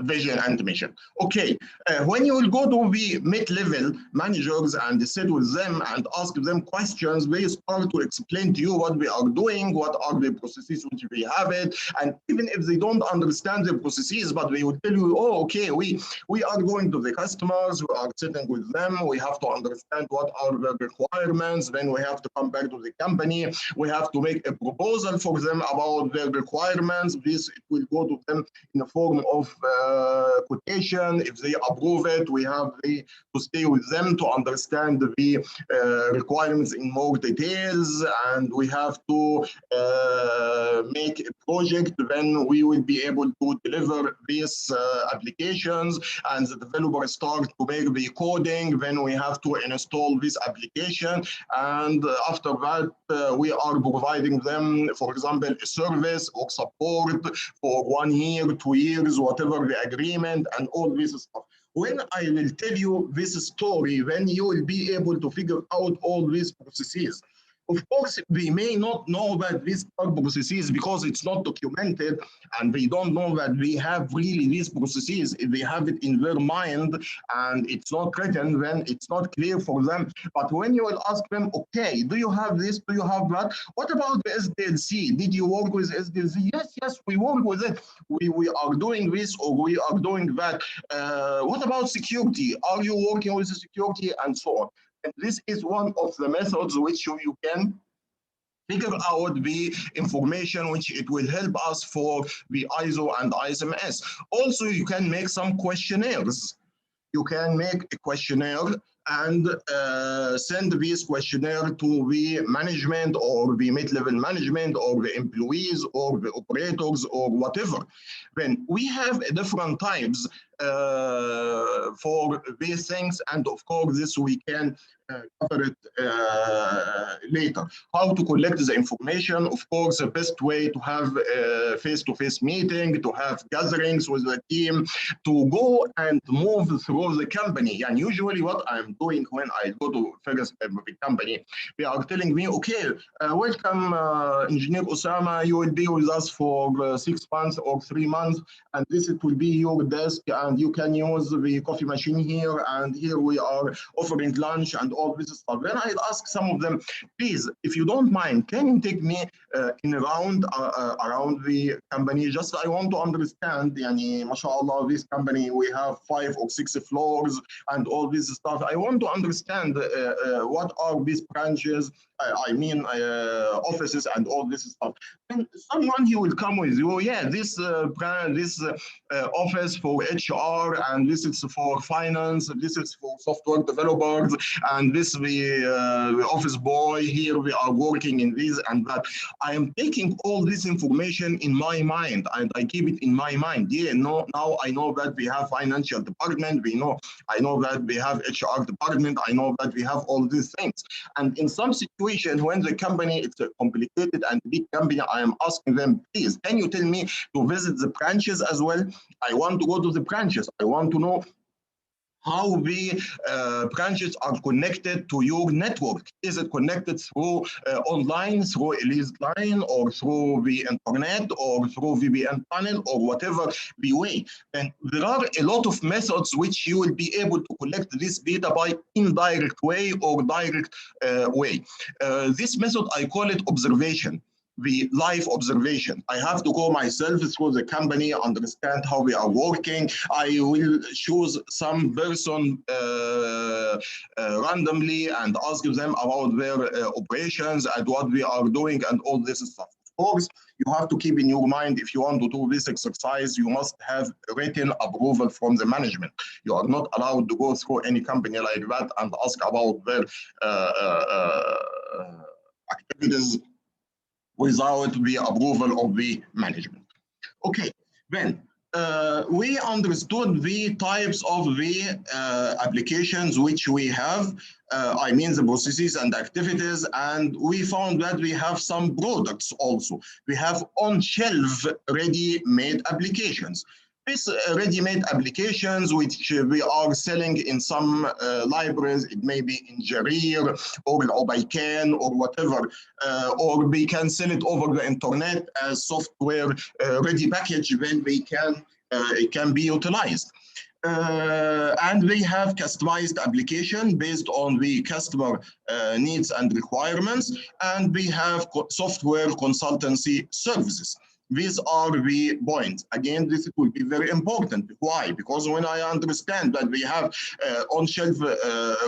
vision and mission. Okay, when you will go to the mid-level managers and sit with them and ask them questions, they start to explain to you what we are doing, what are the processes which we have it, and even if they don't understand the processes, but they will tell you, oh, okay, we are going to the customers, we are sitting with them, we have to understand what are the requirements, then we have to come back to the company, we have to make a proposal for them about their requirements. This, it will go to them in a form form of quotation. If they approve it, we have to stay with them to understand the requirements in more details, and we have to make a project. Then we will be able to deliver these applications, and the developers start to make the coding. Then we have to install this application, and after that we are providing them, for example, a service or support for 1 year, 2 years, whatever the agreement, and all this stuff. When I will tell you this story, then you will be able to figure out all these processes. Of course, they may not know that these are processes because it's not documented, and they don't know that we have really these processes. If they have it in their mind and it's not written, then it's not clear for them. But when you will ask them, okay, do you have this? Do you have that? What about the SDLC? Did you work with SDLC? Yes, we work with it. We are doing this or we are doing that. What about security? Are you working with the security? And so on. And this is one of the methods which you can figure out the information which it will help us for the ISO and ISMS. Also, you can make some questionnaires. You can make a questionnaire and send this questionnaire to the management or the mid-level management or the employees or the operators or whatever. Then we have different types for these things, and of course this we can cover it later. How to collect the information? Of course, the best way to have a face-to-face meeting, to have gatherings with the team, to go and move through the company. And usually what I'm doing when I go to first the company, they are telling me, okay, welcome Engineer Osama, you will be with us for 6 months or 3 months, and this it will be your desk, and you can use the coffee machine here, and here we are offering lunch and all this stuff. Then I'll ask some of them, please, if you don't mind, can you take me in a round around the company? Just I want to understand, yani, mashallah, this company, we have 5 or 6 floors and all this stuff. I want to understand what are these branches, I mean offices and all this stuff. And someone he will come with you, yeah, this brand, this office for HR, and this is for finance, this is for software developers, and this the office boy, here we are working in this and that. I am taking all this information in my mind, and I keep it in my mind. Yeah, no, now I know that we have financial department, I know that we have HR department, I know that we have all these things. And in some situation, when the company, it's a complicated and big company, I am asking them, please, can you tell me to visit the branches as well? I want to go to the branches. I want to know how the branches are connected to your network. Is it connected through online, through a leased line, or through the internet, or through VPN tunnel, or whatever the way? And there are a lot of methods which you will be able to collect this data by indirect way or direct way. This method, I call it observation. The live observation. I have to go myself through the company, understand how we are working. I will choose some person randomly and ask them about their operations and what we are doing and all this stuff. Of course, you have to keep in your mind, if you want to do this exercise, you must have written approval from the management. You are not allowed to go through any company like that and ask about their activities without the approval of the management. Okay, then we understood the types of the applications which we have, I mean the processes and activities, and we found that we have some products also. We have on-shelf ready-made applications. These ready-made applications which we are selling in some libraries, it may be in Jarir or in Obaikan or whatever, or we can sell it over the internet as software ready package when it can be utilized. And we have customized application based on the customer needs and requirements, and we have software consultancy services. These are the points. Again, this will be very important. Why? Because when I understand that we have on-shelf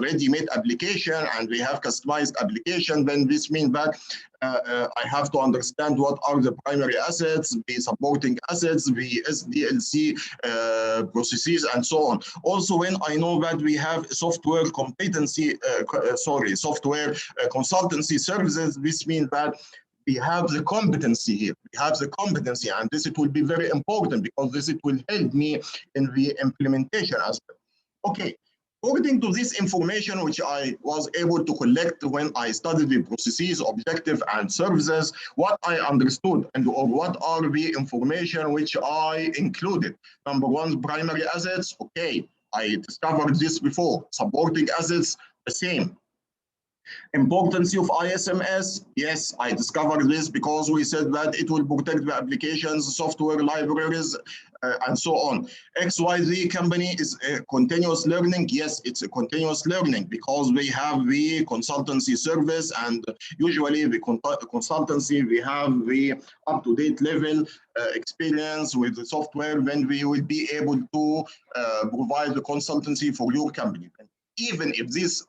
ready-made application and we have customized application, then this means that I have to understand what are the primary assets, the supporting assets, the SDLC processes, and so on. Also, when I know that we have software competency, software consultancy services, this means that we have the competency here. We have the competency, and this it will be very important because this it will help me in the implementation aspect. Okay. According to this information, which I was able to collect when I studied the processes, objective, and services, what I understood and or what are the information which I included. Number one, primary assets. Okay, I discovered this before. Supporting assets, the same. Importance of ISMS, yes, I discovered this because we said that it will protect the applications, software libraries, and so on. XYZ company is a continuous learning. Yes, it's a continuous learning because we have the consultancy service, and usually the consultancy, we have the up-to-date level experience with the software, then we will be able to provide the consultancy for your company. Even if these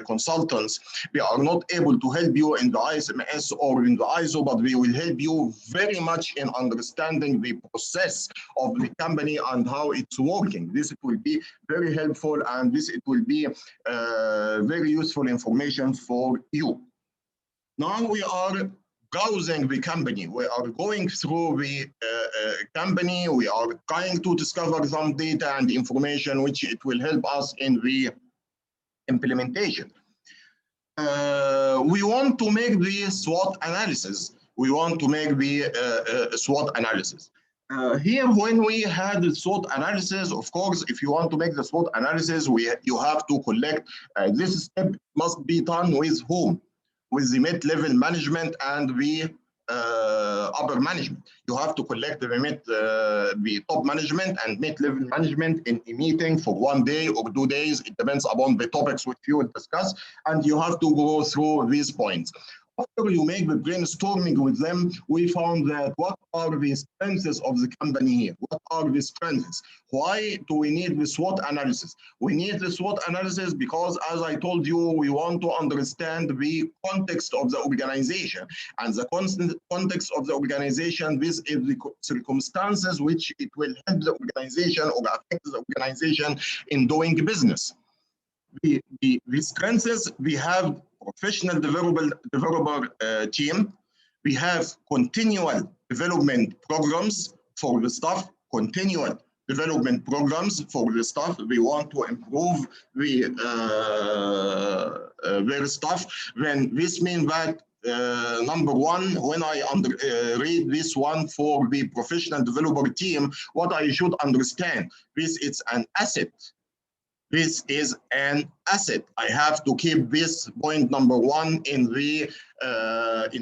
consultants, they are not able to help you in the ISMS or in the ISO, but they will help you very much in understanding the process of the company and how it's working. This will be very helpful, and this it will be very useful information for you. Now we are browsing the company. We are going through the company. We are trying to discover some data and information which it will help us in the implementation. We want to make the SWOT analysis. We want to make the SWOT analysis. Here, when we had the SWOT analysis, of course, if you want to make the SWOT analysis, you have to collect. This step must be done with whom? With the mid-level management and the upper management. You have to collect the top management and mid-level management in a meeting for 1 day or 2 days. It depends upon the topics which you will discuss, and you have to go through these points. After you make the brainstorming with them, we found that what are the strengths of the company here? What are the strengths? Why do we need the SWOT analysis? We need the SWOT analysis because, as I told you, we want to understand the context of the organization. And the context of the organization, this is the circumstances which it will help the organization or affect the organization in doing business. The strengths, we have professional developer team. We have continual development programs for the staff, continual development programs for the staff. We want to improve their staff. Then this means that number one, when I read this one for the professional developer team, what I should understand, this is an asset. This is an asset. I have to keep this point number one in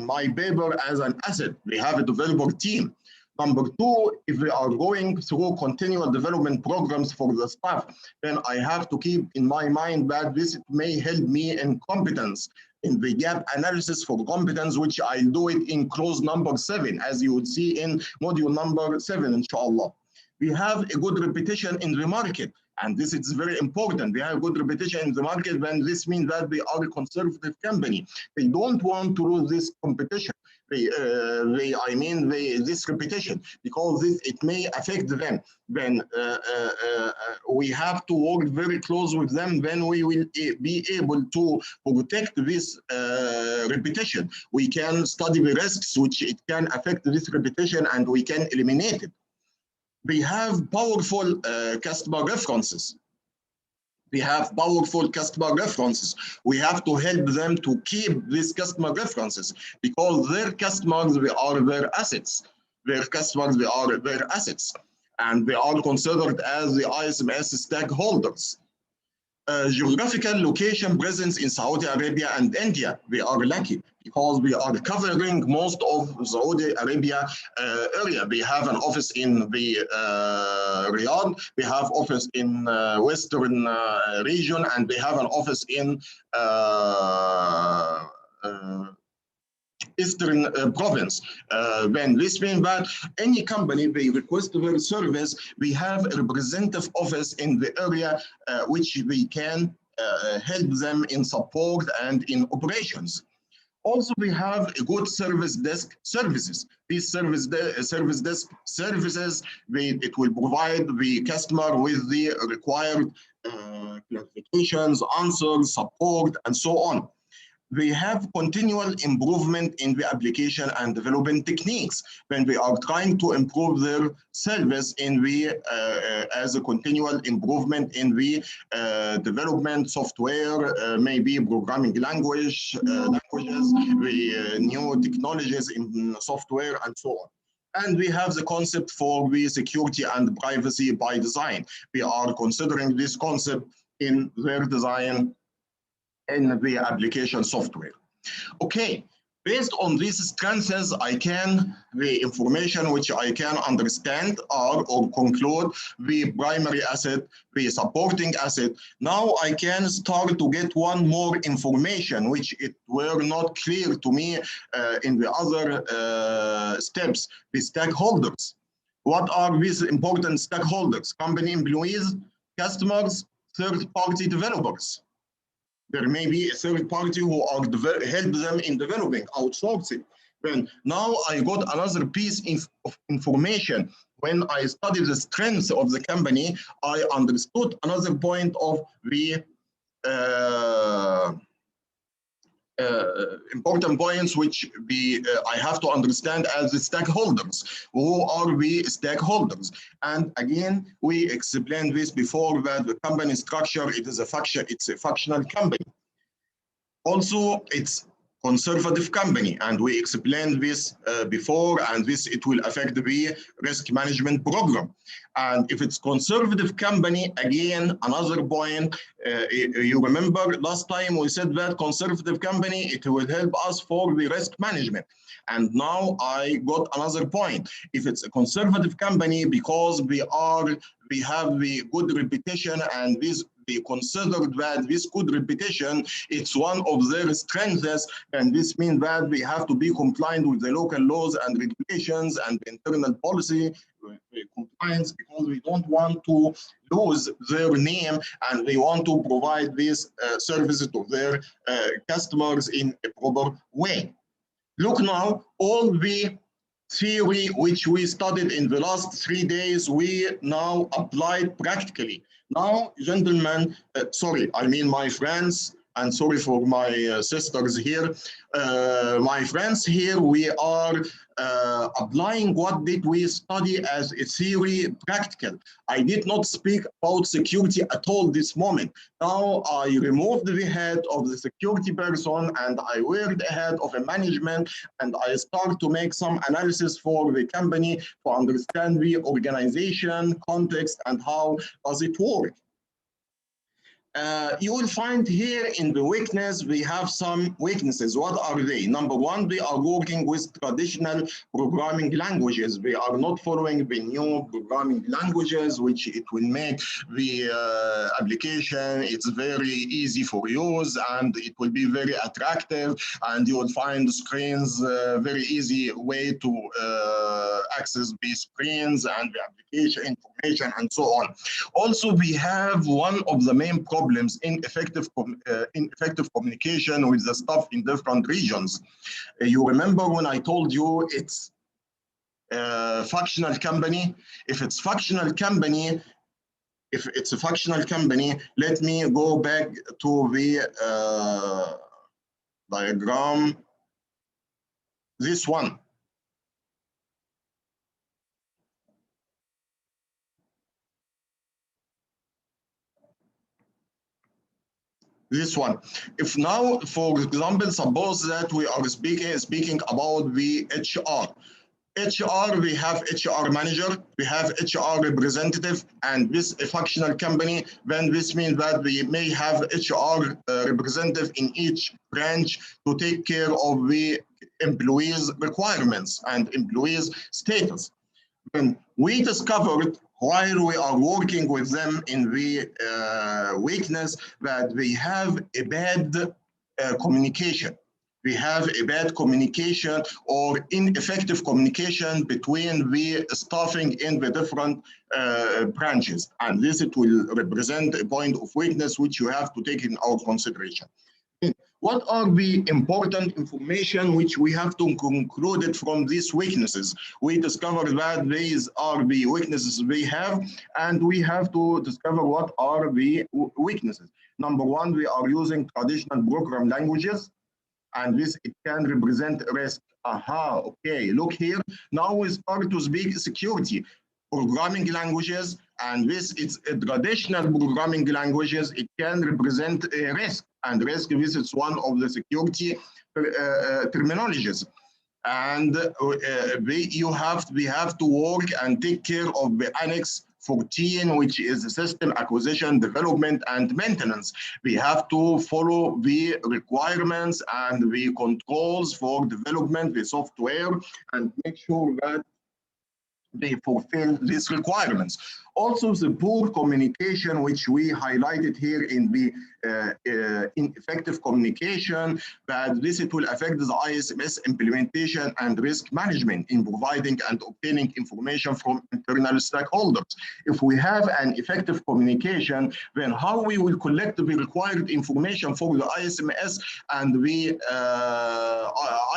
my paper as an asset. We have a developer team. Number two, if we are going through continual development programs for the staff, then I have to keep in my mind that this may help me in competence, in the gap analysis for competence, which I'll do it in clause number 7, as you would see in module number 7, inshallah. We have a good reputation in the market. And this is very important. We have good reputation in the market, and this means that we are a conservative company. They don't want to lose this competition. This repetition, because it may affect them. Then we have to work very close with them. Then we will be able to protect this repetition. We can study the risks which it can affect this repetition, and we can eliminate it. We have powerful customer references. We have powerful customer references. We have to help them to keep these customer references because their customers, they are their assets. Their customers, they are their assets. And they are considered as the ISMS stakeholders. Geographical location presence in Saudi Arabia and India, we are lucky because we are covering most of Saudi Arabia area. We have an office in the Riyadh, we have office in Western region, and we have an office in Eastern province. When this means that any company, they request their service, we have a representative office in the area which we can help them in support and in operations. Also, we have a good service desk services. These service desk services, it will provide the customer with the required clarifications, answers, support, and so on. We have continual improvement in the application and development techniques when we are trying to improve their service in the as a continual improvement in the development software, maybe programming languages, the new technologies in software, and so on. And we have the concept for the security and privacy by design. We are considering this concept in their design in the application software. Okay, based on these strengths, the information which I can understand or conclude the primary asset, the supporting asset. Now I can start to get one more information which it were not clear to me in the other steps, the stakeholders. What are these important stakeholders? Company employees, customers, third-party developers. There may be a third party who are help them in developing, outsourcing. When now I got another piece of information. When I studied the strengths of the company, I understood another point of the important points which I have to understand as the stakeholders. Who are the stakeholders? And again, we explained this before that the company structure, it's a functional company. Also, it's conservative company, and we explained this before, and this it will affect the risk management program. And if it's conservative company, again, another point, you remember last time we said that conservative company, it will help us for the risk management. And now I got another point. If it's a conservative company, because we have the good reputation, and they considered that this good reputation, it's one of their strengths, and this means that we have to be compliant with the local laws and regulations and internal policy compliance, because we don't want to lose their name, and they want to provide these services to their customers in a proper way. Look now, all the theory which we studied in the last 3 days, we now applied practically. Now, gentlemen, sorry, I mean my friends, and sorry for my sisters here. My friends here, we are applying what did we study as a theory practical. I did not speak about security at all this moment. Now I removed the head of the security person and I wear the head of a management, and I start to make some analysis for the company to understand the organization, context, and how does it work. You will find here in the weakness, we have some weaknesses. What are they? Number one, we are working with traditional programming languages. We are not following the new programming languages, which it will make the application, it's very easy for use, and it will be very attractive, and you will find screens, very easy way to access these screens and the application information and so on. Also, we have one of the main problems in effective communication with the staff in different regions. You remember when I told you it's a functional company? If it's a functional company, let me go back to the diagram. This one. This one. If now, for example, suppose that we are speaking about the HR. HR, we have HR manager, we have HR representative, and this a functional company, then this means that we may have HR representative in each branch to take care of the employees' requirements and employees' status. When we discovered while we are working with them in the weakness that they have a bad communication. we have a bad communication or ineffective communication between the staffing in the different branches. And this it will represent a point of weakness which you have to take in our consideration. What are the important information which we have to conclude it from these weaknesses? We discovered that these are the weaknesses we have, and we have to discover what are the weaknesses. Number one, we are using traditional program languages, and this it can represent risk. Aha, okay, look here. Now we start to speak security. Programming languages, and this is a traditional programming languages, it can represent a risk, and risk, this is one of the security terminologies. And we have to work and take care of the Annex 14, which is the system acquisition, development, and maintenance. We have to follow the requirements and the controls for development, the software, and make sure that they fulfill these requirements. Also, the poor communication, which we highlighted here in the ineffective communication, that this it will affect the ISMS implementation and risk management in providing and obtaining information from internal stakeholders. If we have an effective communication, then how we will collect the required information for the ISMS and the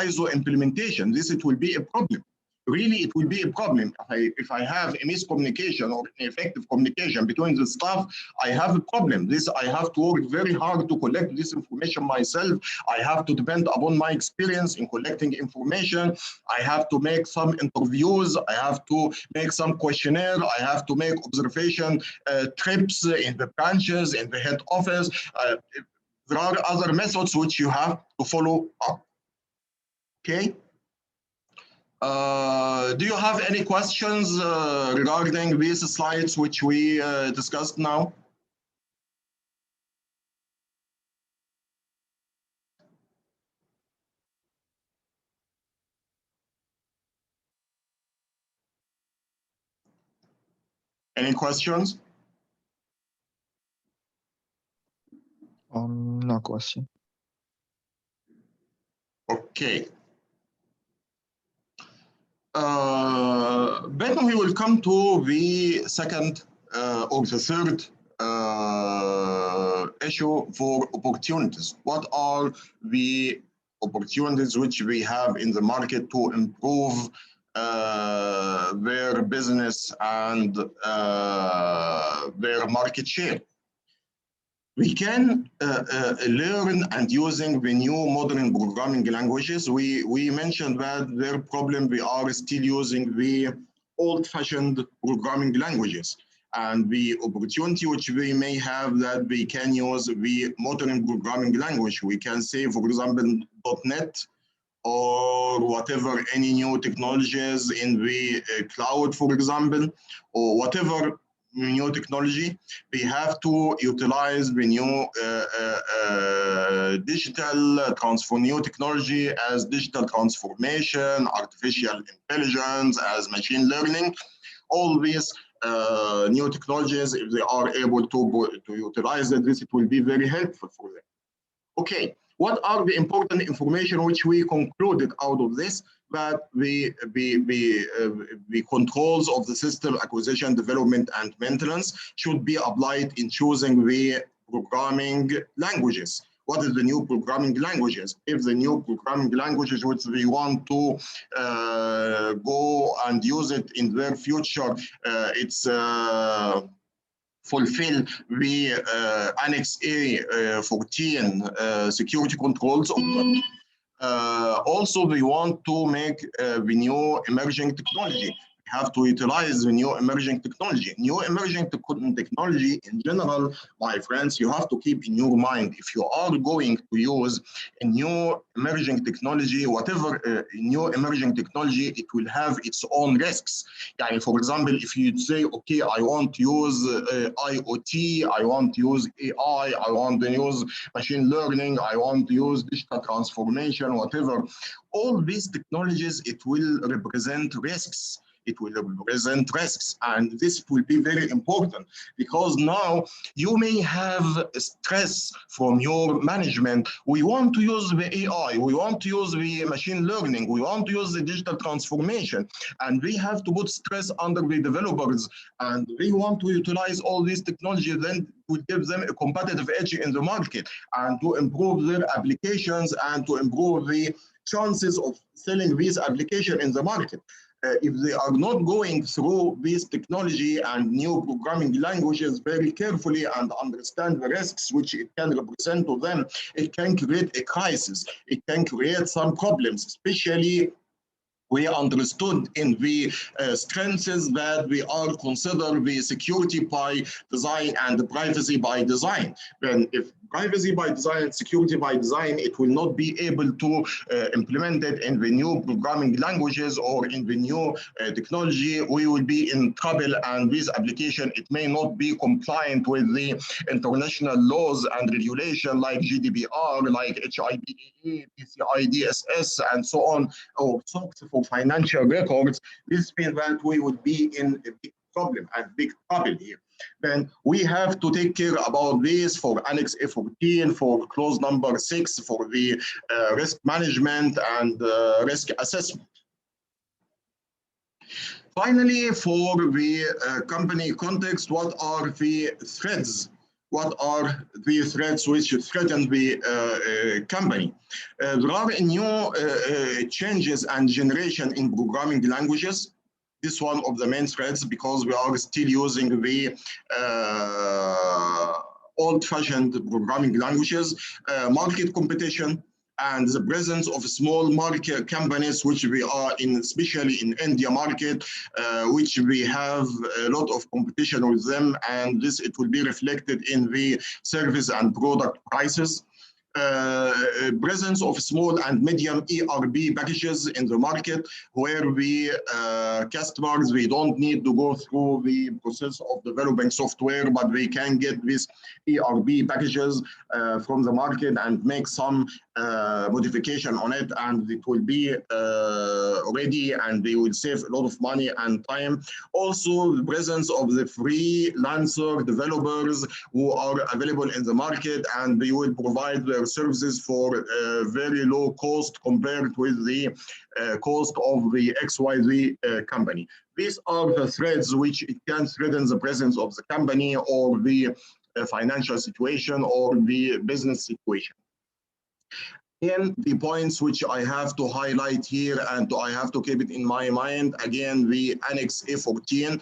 ISO implementation, this it will be a problem. Really, it will be a problem. If I have a miscommunication or ineffective communication between the staff, I have a problem. This, I have to work very hard to collect this information myself. I have to depend upon my experience in collecting information. I have to make some interviews. I have to make some questionnaire. I have to make observation trips in the branches, in the head office. There are other methods which you have to follow up. Okay. Do you have any questions regarding these slides which we discussed now? Any questions? No question. Okay. Then we will come to the second or the third issue for opportunities. What are the opportunities which we have in the market to improve their business and their market share? We can learn and using the new modern programming languages. We mentioned that their problem, we are still using the old-fashioned programming languages. And the opportunity which we may have that we can use the modern programming language. We can say, for example, .NET or whatever, any new technologies in the cloud, for example, or whatever new technology, we have to utilize the new new technology as digital transformation, artificial intelligence, as machine learning. All these new technologies, if they are able to utilize it, this it will be very helpful for them. Okay, what are the important information which we concluded out of this? That the controls of the system acquisition, development, and maintenance should be applied in choosing the programming languages. What is the new programming languages? If the new programming languages which we want to go and use it in their future, it's fulfill the Annex A 14 security controls. Also, we want to make the new emerging technology. We have to utilize the new emerging technology. New emerging technology in general, my friends, you have to keep in your mind, if you are going to use a new emerging technology, whatever new emerging technology, it will have its own risks. Yani, for example, if you say, okay, I want to use IoT, I want to use AI, I want to use machine learning, I want to use digital transformation, whatever, all these technologies, it will represent risks. it will represent risks. And this will be very important because now you may have stress from your management. We want to use the AI, we want to use the machine learning, we want to use the digital transformation, and we have to put stress under the developers, and we want to utilize all these technology, then will give them a competitive edge in the market and to improve their applications and to improve the chances of selling this application in the market. If they are not going through this technology and new programming languages very carefully and understand the risks which it can represent to them, it can create a crisis. It can create some problems, especially we understood in the strengths that we are consider the security by design and the privacy by design. Then if privacy by design, security by design, it will not be able to implement it in the new programming languages or in the new technology, we will be in trouble, and this application, it may not be compliant with the international laws and regulation like GDPR, like HIPAA, PCI DSS, and so on, or SOX for financial records. This means that we would be in a big problem and big trouble here. Then we have to take care about this for Annex A14, for clause number 6, for the risk management and risk assessment. Finally, for the company context, what are the threats? What are the threats which threaten the company? There are new changes and generation in programming languages. This is one of the main threats because we are still using the old-fashioned programming languages, market competition, and the presence of small market companies, which we are in, especially in India market, which we have a lot of competition with them, and this it will be reflected in the service and product prices. Presence of small and medium ERP packages in the market, where we customers, we don't need to go through the process of developing software, but we can get these ERP packages from the market and make some modification on it, and it will be ready, and they will save a lot of money and time. Also, the presence of the freelancer developers who are available in the market, and they will provide their services for very low cost compared with the cost of the XYZ company. These are the threats which it can threaten the presence of the company or the financial situation or the business situation. Again, the points which I have to highlight here and I have to keep it in my mind, again, the Annex A14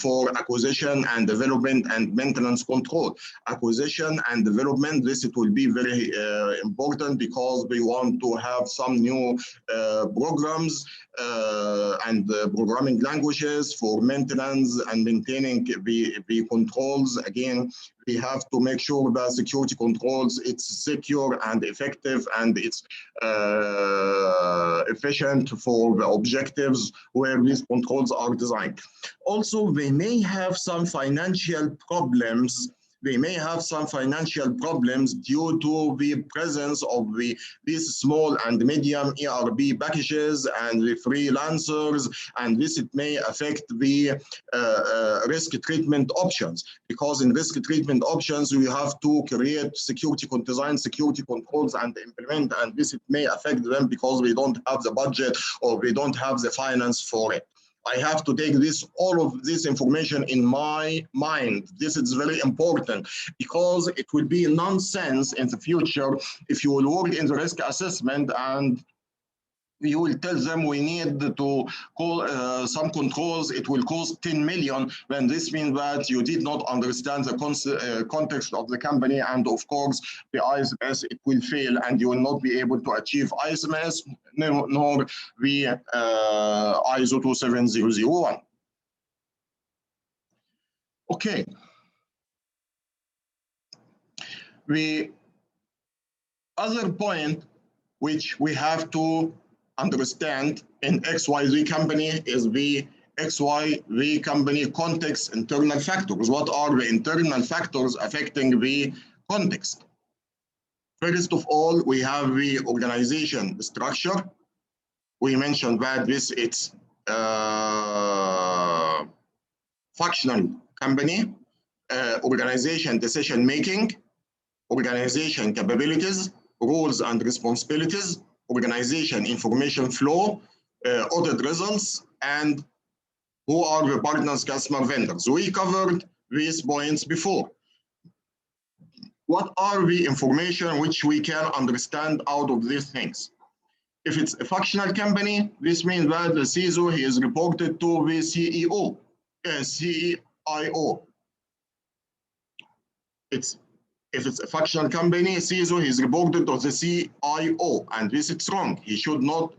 for acquisition and development and maintenance control. Acquisition and development, this it will be very important because we want to have some new programs and programming languages for maintenance and maintaining the controls. Again, we have to make sure that security controls, it's secure and effective and it's efficient for the objectives where these controls are designed. Also, they may have some financial problems. They may have some financial problems due to the presence of these small and medium ERP packages and the freelancers, and this it may affect the risk treatment options, because in risk treatment options you have to create security design, security controls and implement, and this it may affect them because we don't have the budget or we don't have the finance for it. I have to take all of this information in my mind. This is very important because it will be nonsense in the future if you will work in the risk assessment and you will tell them we need to call some controls, it will cost 10 million, when this means that you did not understand the context of the company, and of course the ISMS, it will fail and you will not be able to achieve ISMS nor the ISO 27001. Okay. The other point which we have to understand in XYZ company is the XYZ company context internal factors. What are the internal factors affecting the context? First of all, we have the organization structure. We mentioned that this it's functional company, organization decision making, organization capabilities, roles and responsibilities, organization information flow, audit results, and who are the partners, customer, vendors. We covered these points before. What are the information which we can understand out of these things? If it's a functional company, this means that the CISO, he is reported to the CEO, CIO. If it's a functional company, CISO, he's reported to the CIO, and this is wrong. He should not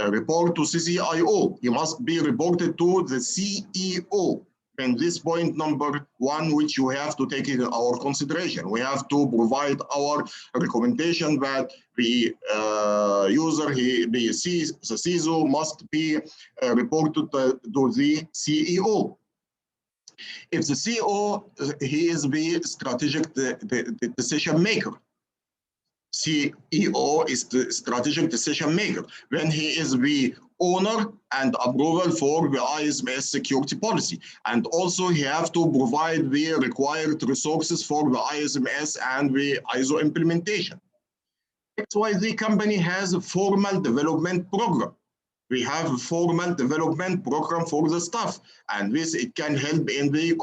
report to CCIO. He must be reported to the CEO. And this point number one, which you have to take in our consideration. We have to provide our recommendation that the user, the CISO must be reported to the CEO. If the CEO, he is the strategic decision maker. CEO is the strategic decision maker. When he is the owner and approval for the ISMS security policy. And also he have to provide the required resources for the ISMS and the ISO implementation. XYZ company has a formal development program. We have a formal development program for the staff, and this it can help in the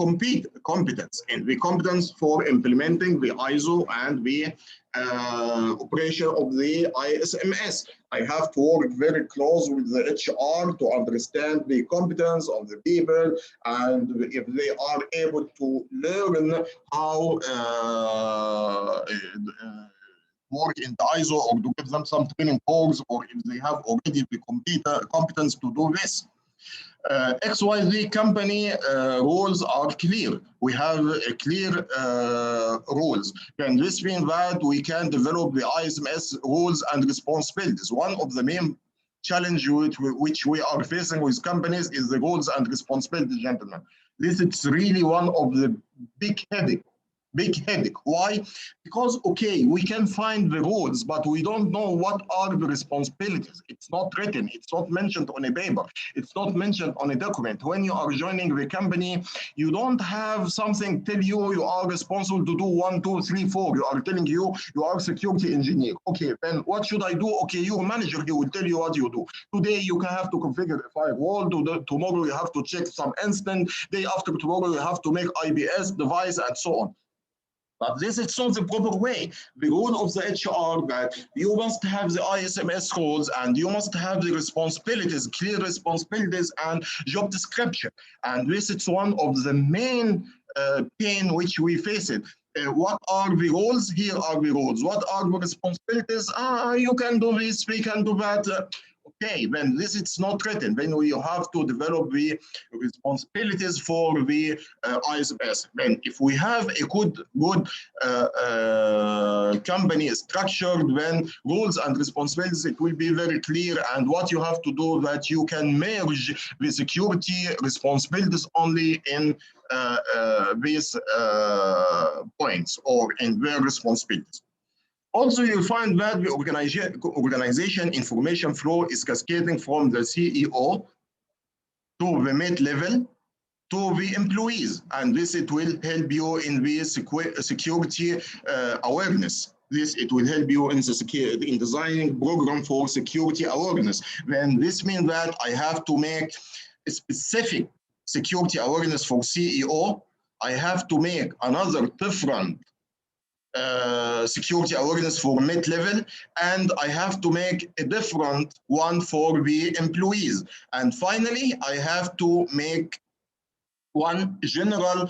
competence for implementing the ISO and the operation of the ISMS. I have to work very close with the HR to understand the competence of the people, and if they are able to learn how work in the ISO, or to give them some training course, or if they have already the competence to do this. XYZ company rules are clear. We have clear rules. And this means that we can develop the ISMS rules and responsibilities. One of the main challenges which we are facing with companies is the rules and responsibilities, gentlemen. This is really one of the big headache. Why? Because, okay, we can find the rules, but we don't know what are the responsibilities. It's not written. It's not mentioned on a paper. It's not mentioned on a document. When you are joining the company, you don't have something tell you are responsible to do 1, 2, 3, 4. You are telling you are security engineer. Okay, then what should I do? Okay, your manager, he will tell you what you do. Today, you can have to configure a firewall. Tomorrow, you have to check some incident. Day after tomorrow, you have to make IPS device and so on. But this is not the proper way. The rule of the HR that you must have the ISMS rules and you must have the responsibilities, clear responsibilities and job description. And this is one of the main pain which we face it. What are the rules? Here are the rules. What are the responsibilities? You can do this, we can do that. Okay, when this is not written, then we have to develop the responsibilities for the ISMS. Then if we have a good company structured, then rules and responsibilities, it will be very clear, and what you have to do that you can merge the security responsibilities only in these points or in their responsibilities. Also, you'll find that the organization information flow is cascading from the CEO to the mid-level to the employees. And this, it will help you in the security awareness. This, it will help you in designing program for security awareness. Then this means that I have to make a specific security awareness for CEO. I have to make another different security awareness for mid-level, and I have to make a different one for the employees. And finally, I have to make one general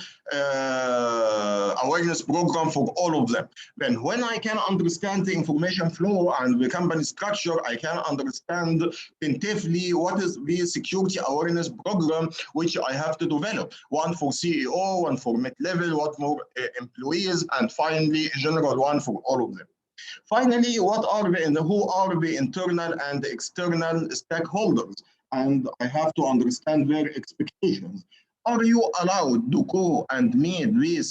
awareness program for all of them. Then when I can understand the information flow and the company structure, I can understand tentatively what is the security awareness program which I have to develop. One for CEO, one for mid-level, one for employees, and finally a general one for all of them. Finally, who are the internal and external stakeholders? And I have to understand their expectations. Are you allowed to go and meet with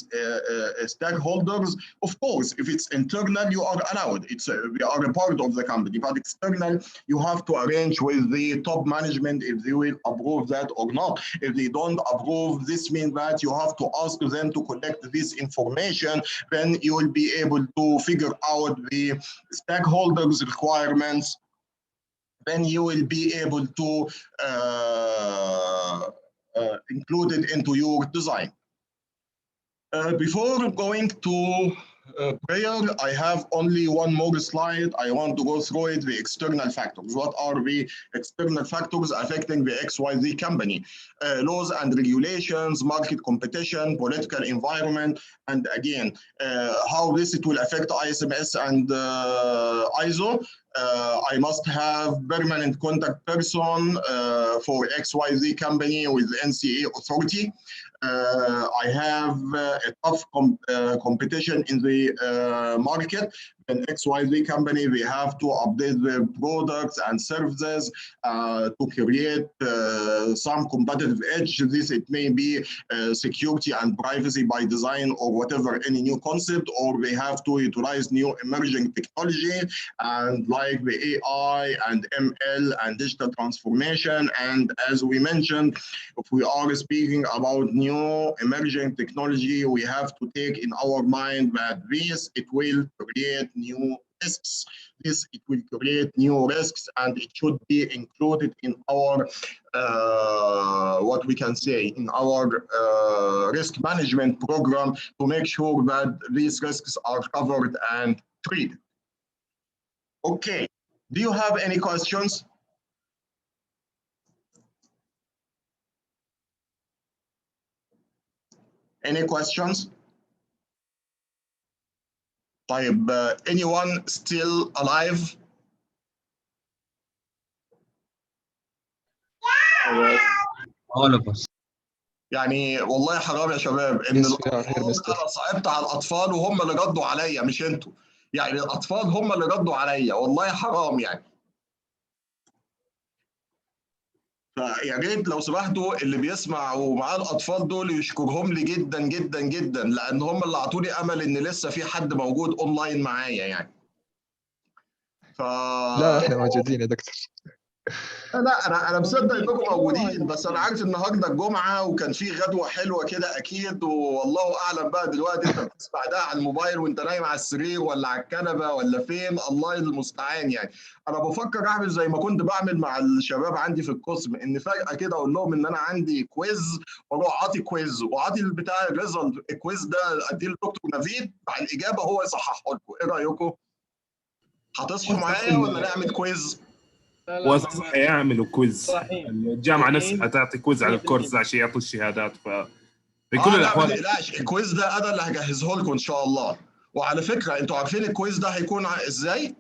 stakeholders? Of course, if it's internal, you are allowed. We are a part of the company, but external, you have to arrange with the top management if they will approve that or not. If they don't approve, this means that you have to ask them to collect this information. Then you will be able to figure out the stakeholders' requirements. Then you will be able to include it into your design. Before going to prayer, I have only one more slide. I want to go through it, the external factors. What are the external factors affecting the XYZ company? Laws and regulations, market competition, political environment, and again, how this it will affect ISMS and ISO. I must have permanent contact person for XYZ company with NCA authority. I have a tough competition in the market. An XYZ company, we have to update their products and services to create some competitive edge. This, it may be security and privacy by design or whatever, any new concept, or we have to utilize new emerging technology and like the AI and ML and digital transformation. And as we mentioned, if we are speaking about new emerging technology, we have to take in our mind that this, it will create new risks. This, it will create new risks, and it should be included in our, what we can say, in our risk management program to make sure that these risks are covered and treated. Okay, do you have any questions? Any questions? طيب, anyone still alive? All of us. يعني والله حرام يا شباب ان انا صعبت على الاطفال وهم اللي ردوا عليا مش انتوا. يعني الاطفال هم اللي ردوا عليا، والله حرام يعني. فيا ريت لو سمحتوا اللي بيسمعوا معاه الاطفال دول يشكرهم لي جدا جدا جدا، لان هم اللي اعطوني امل ان لسه في حد موجود اونلاين معايا يعني. لا احنا موجودين يا دكتور. لا انا مصدق انكم موجودين، بس انا عارف النهارده الجمعه وكان في غدوه حلوه كده اكيد، والله اعلم بقى دلوقتي انت بتسمع ده على الموبايل وانت نايم على السرير ولا على الكنبه ولا فين، الله المستعان يعني. انا بفكر اعمل زي ما كنت بعمل مع الشباب عندي في القسم، ان فجاه كده اقول لهم ان انا عندي كويز واروح اعطي كويز واعطي بتاع الريزلت الكويز ده اديه للدكتور نفيد مع الاجابه هو يصححه لكم. ايه رايكم؟ هتصحوا معايا ولا نعمل كويز؟ صح، يعملوا كويز. الجامعه نفسها هتعطي كويز على الكورس عشان يعطوا الشهادات. في كل الاحوال ما تقلقش، الكويز ده انا اللي هجهزه لكم ان شاء الله. وعلى فكره انتوا عارفين الكويز ده هيكون ازاي؟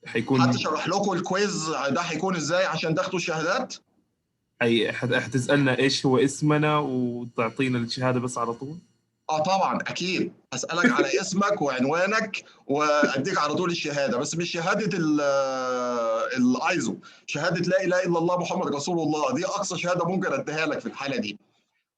حد شرح لكم الكويز ده هيكون ازاي عشان تاخدوا الشهادات؟ هتسالنا ايش هو اسمنا وتعطينا الشهاده بس على طول؟ طبعا اكيد هسالك على اسمك وعنوانك واديك على طول الشهاده، بس مش شهاده الايزو، شهاده لا اله الا الله محمد رسول الله، دي اقصى شهاده ممكن اديها لك في الحاله دي.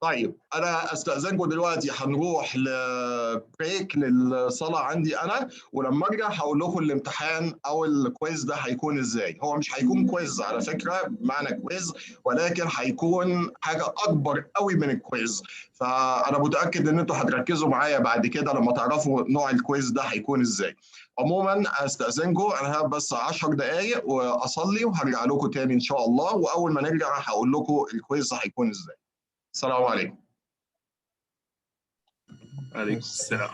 طيب انا استاذنكم دلوقتي، هنروح لبريك للصلاه عندي انا، ولما ارجع هقول لكم الامتحان او الكويز ده هيكون ازاي. هو مش هيكون كويز على فكره بمعنى كويز، ولكن هيكون حاجه اكبر قوي من الكويز. فانا متاكد ان انتوا هتركزوا معايا بعد كده لما تعرفوا نوع الكويز ده هيكون ازاي. عموما استاذنكم، انا هبقى بس 10 دقائق واصلي وهرجع لكم تاني ان شاء الله، واول ما نرجع هقول لكم الكويز هيكون ازاي. السلام عليكم. عليكم السلام.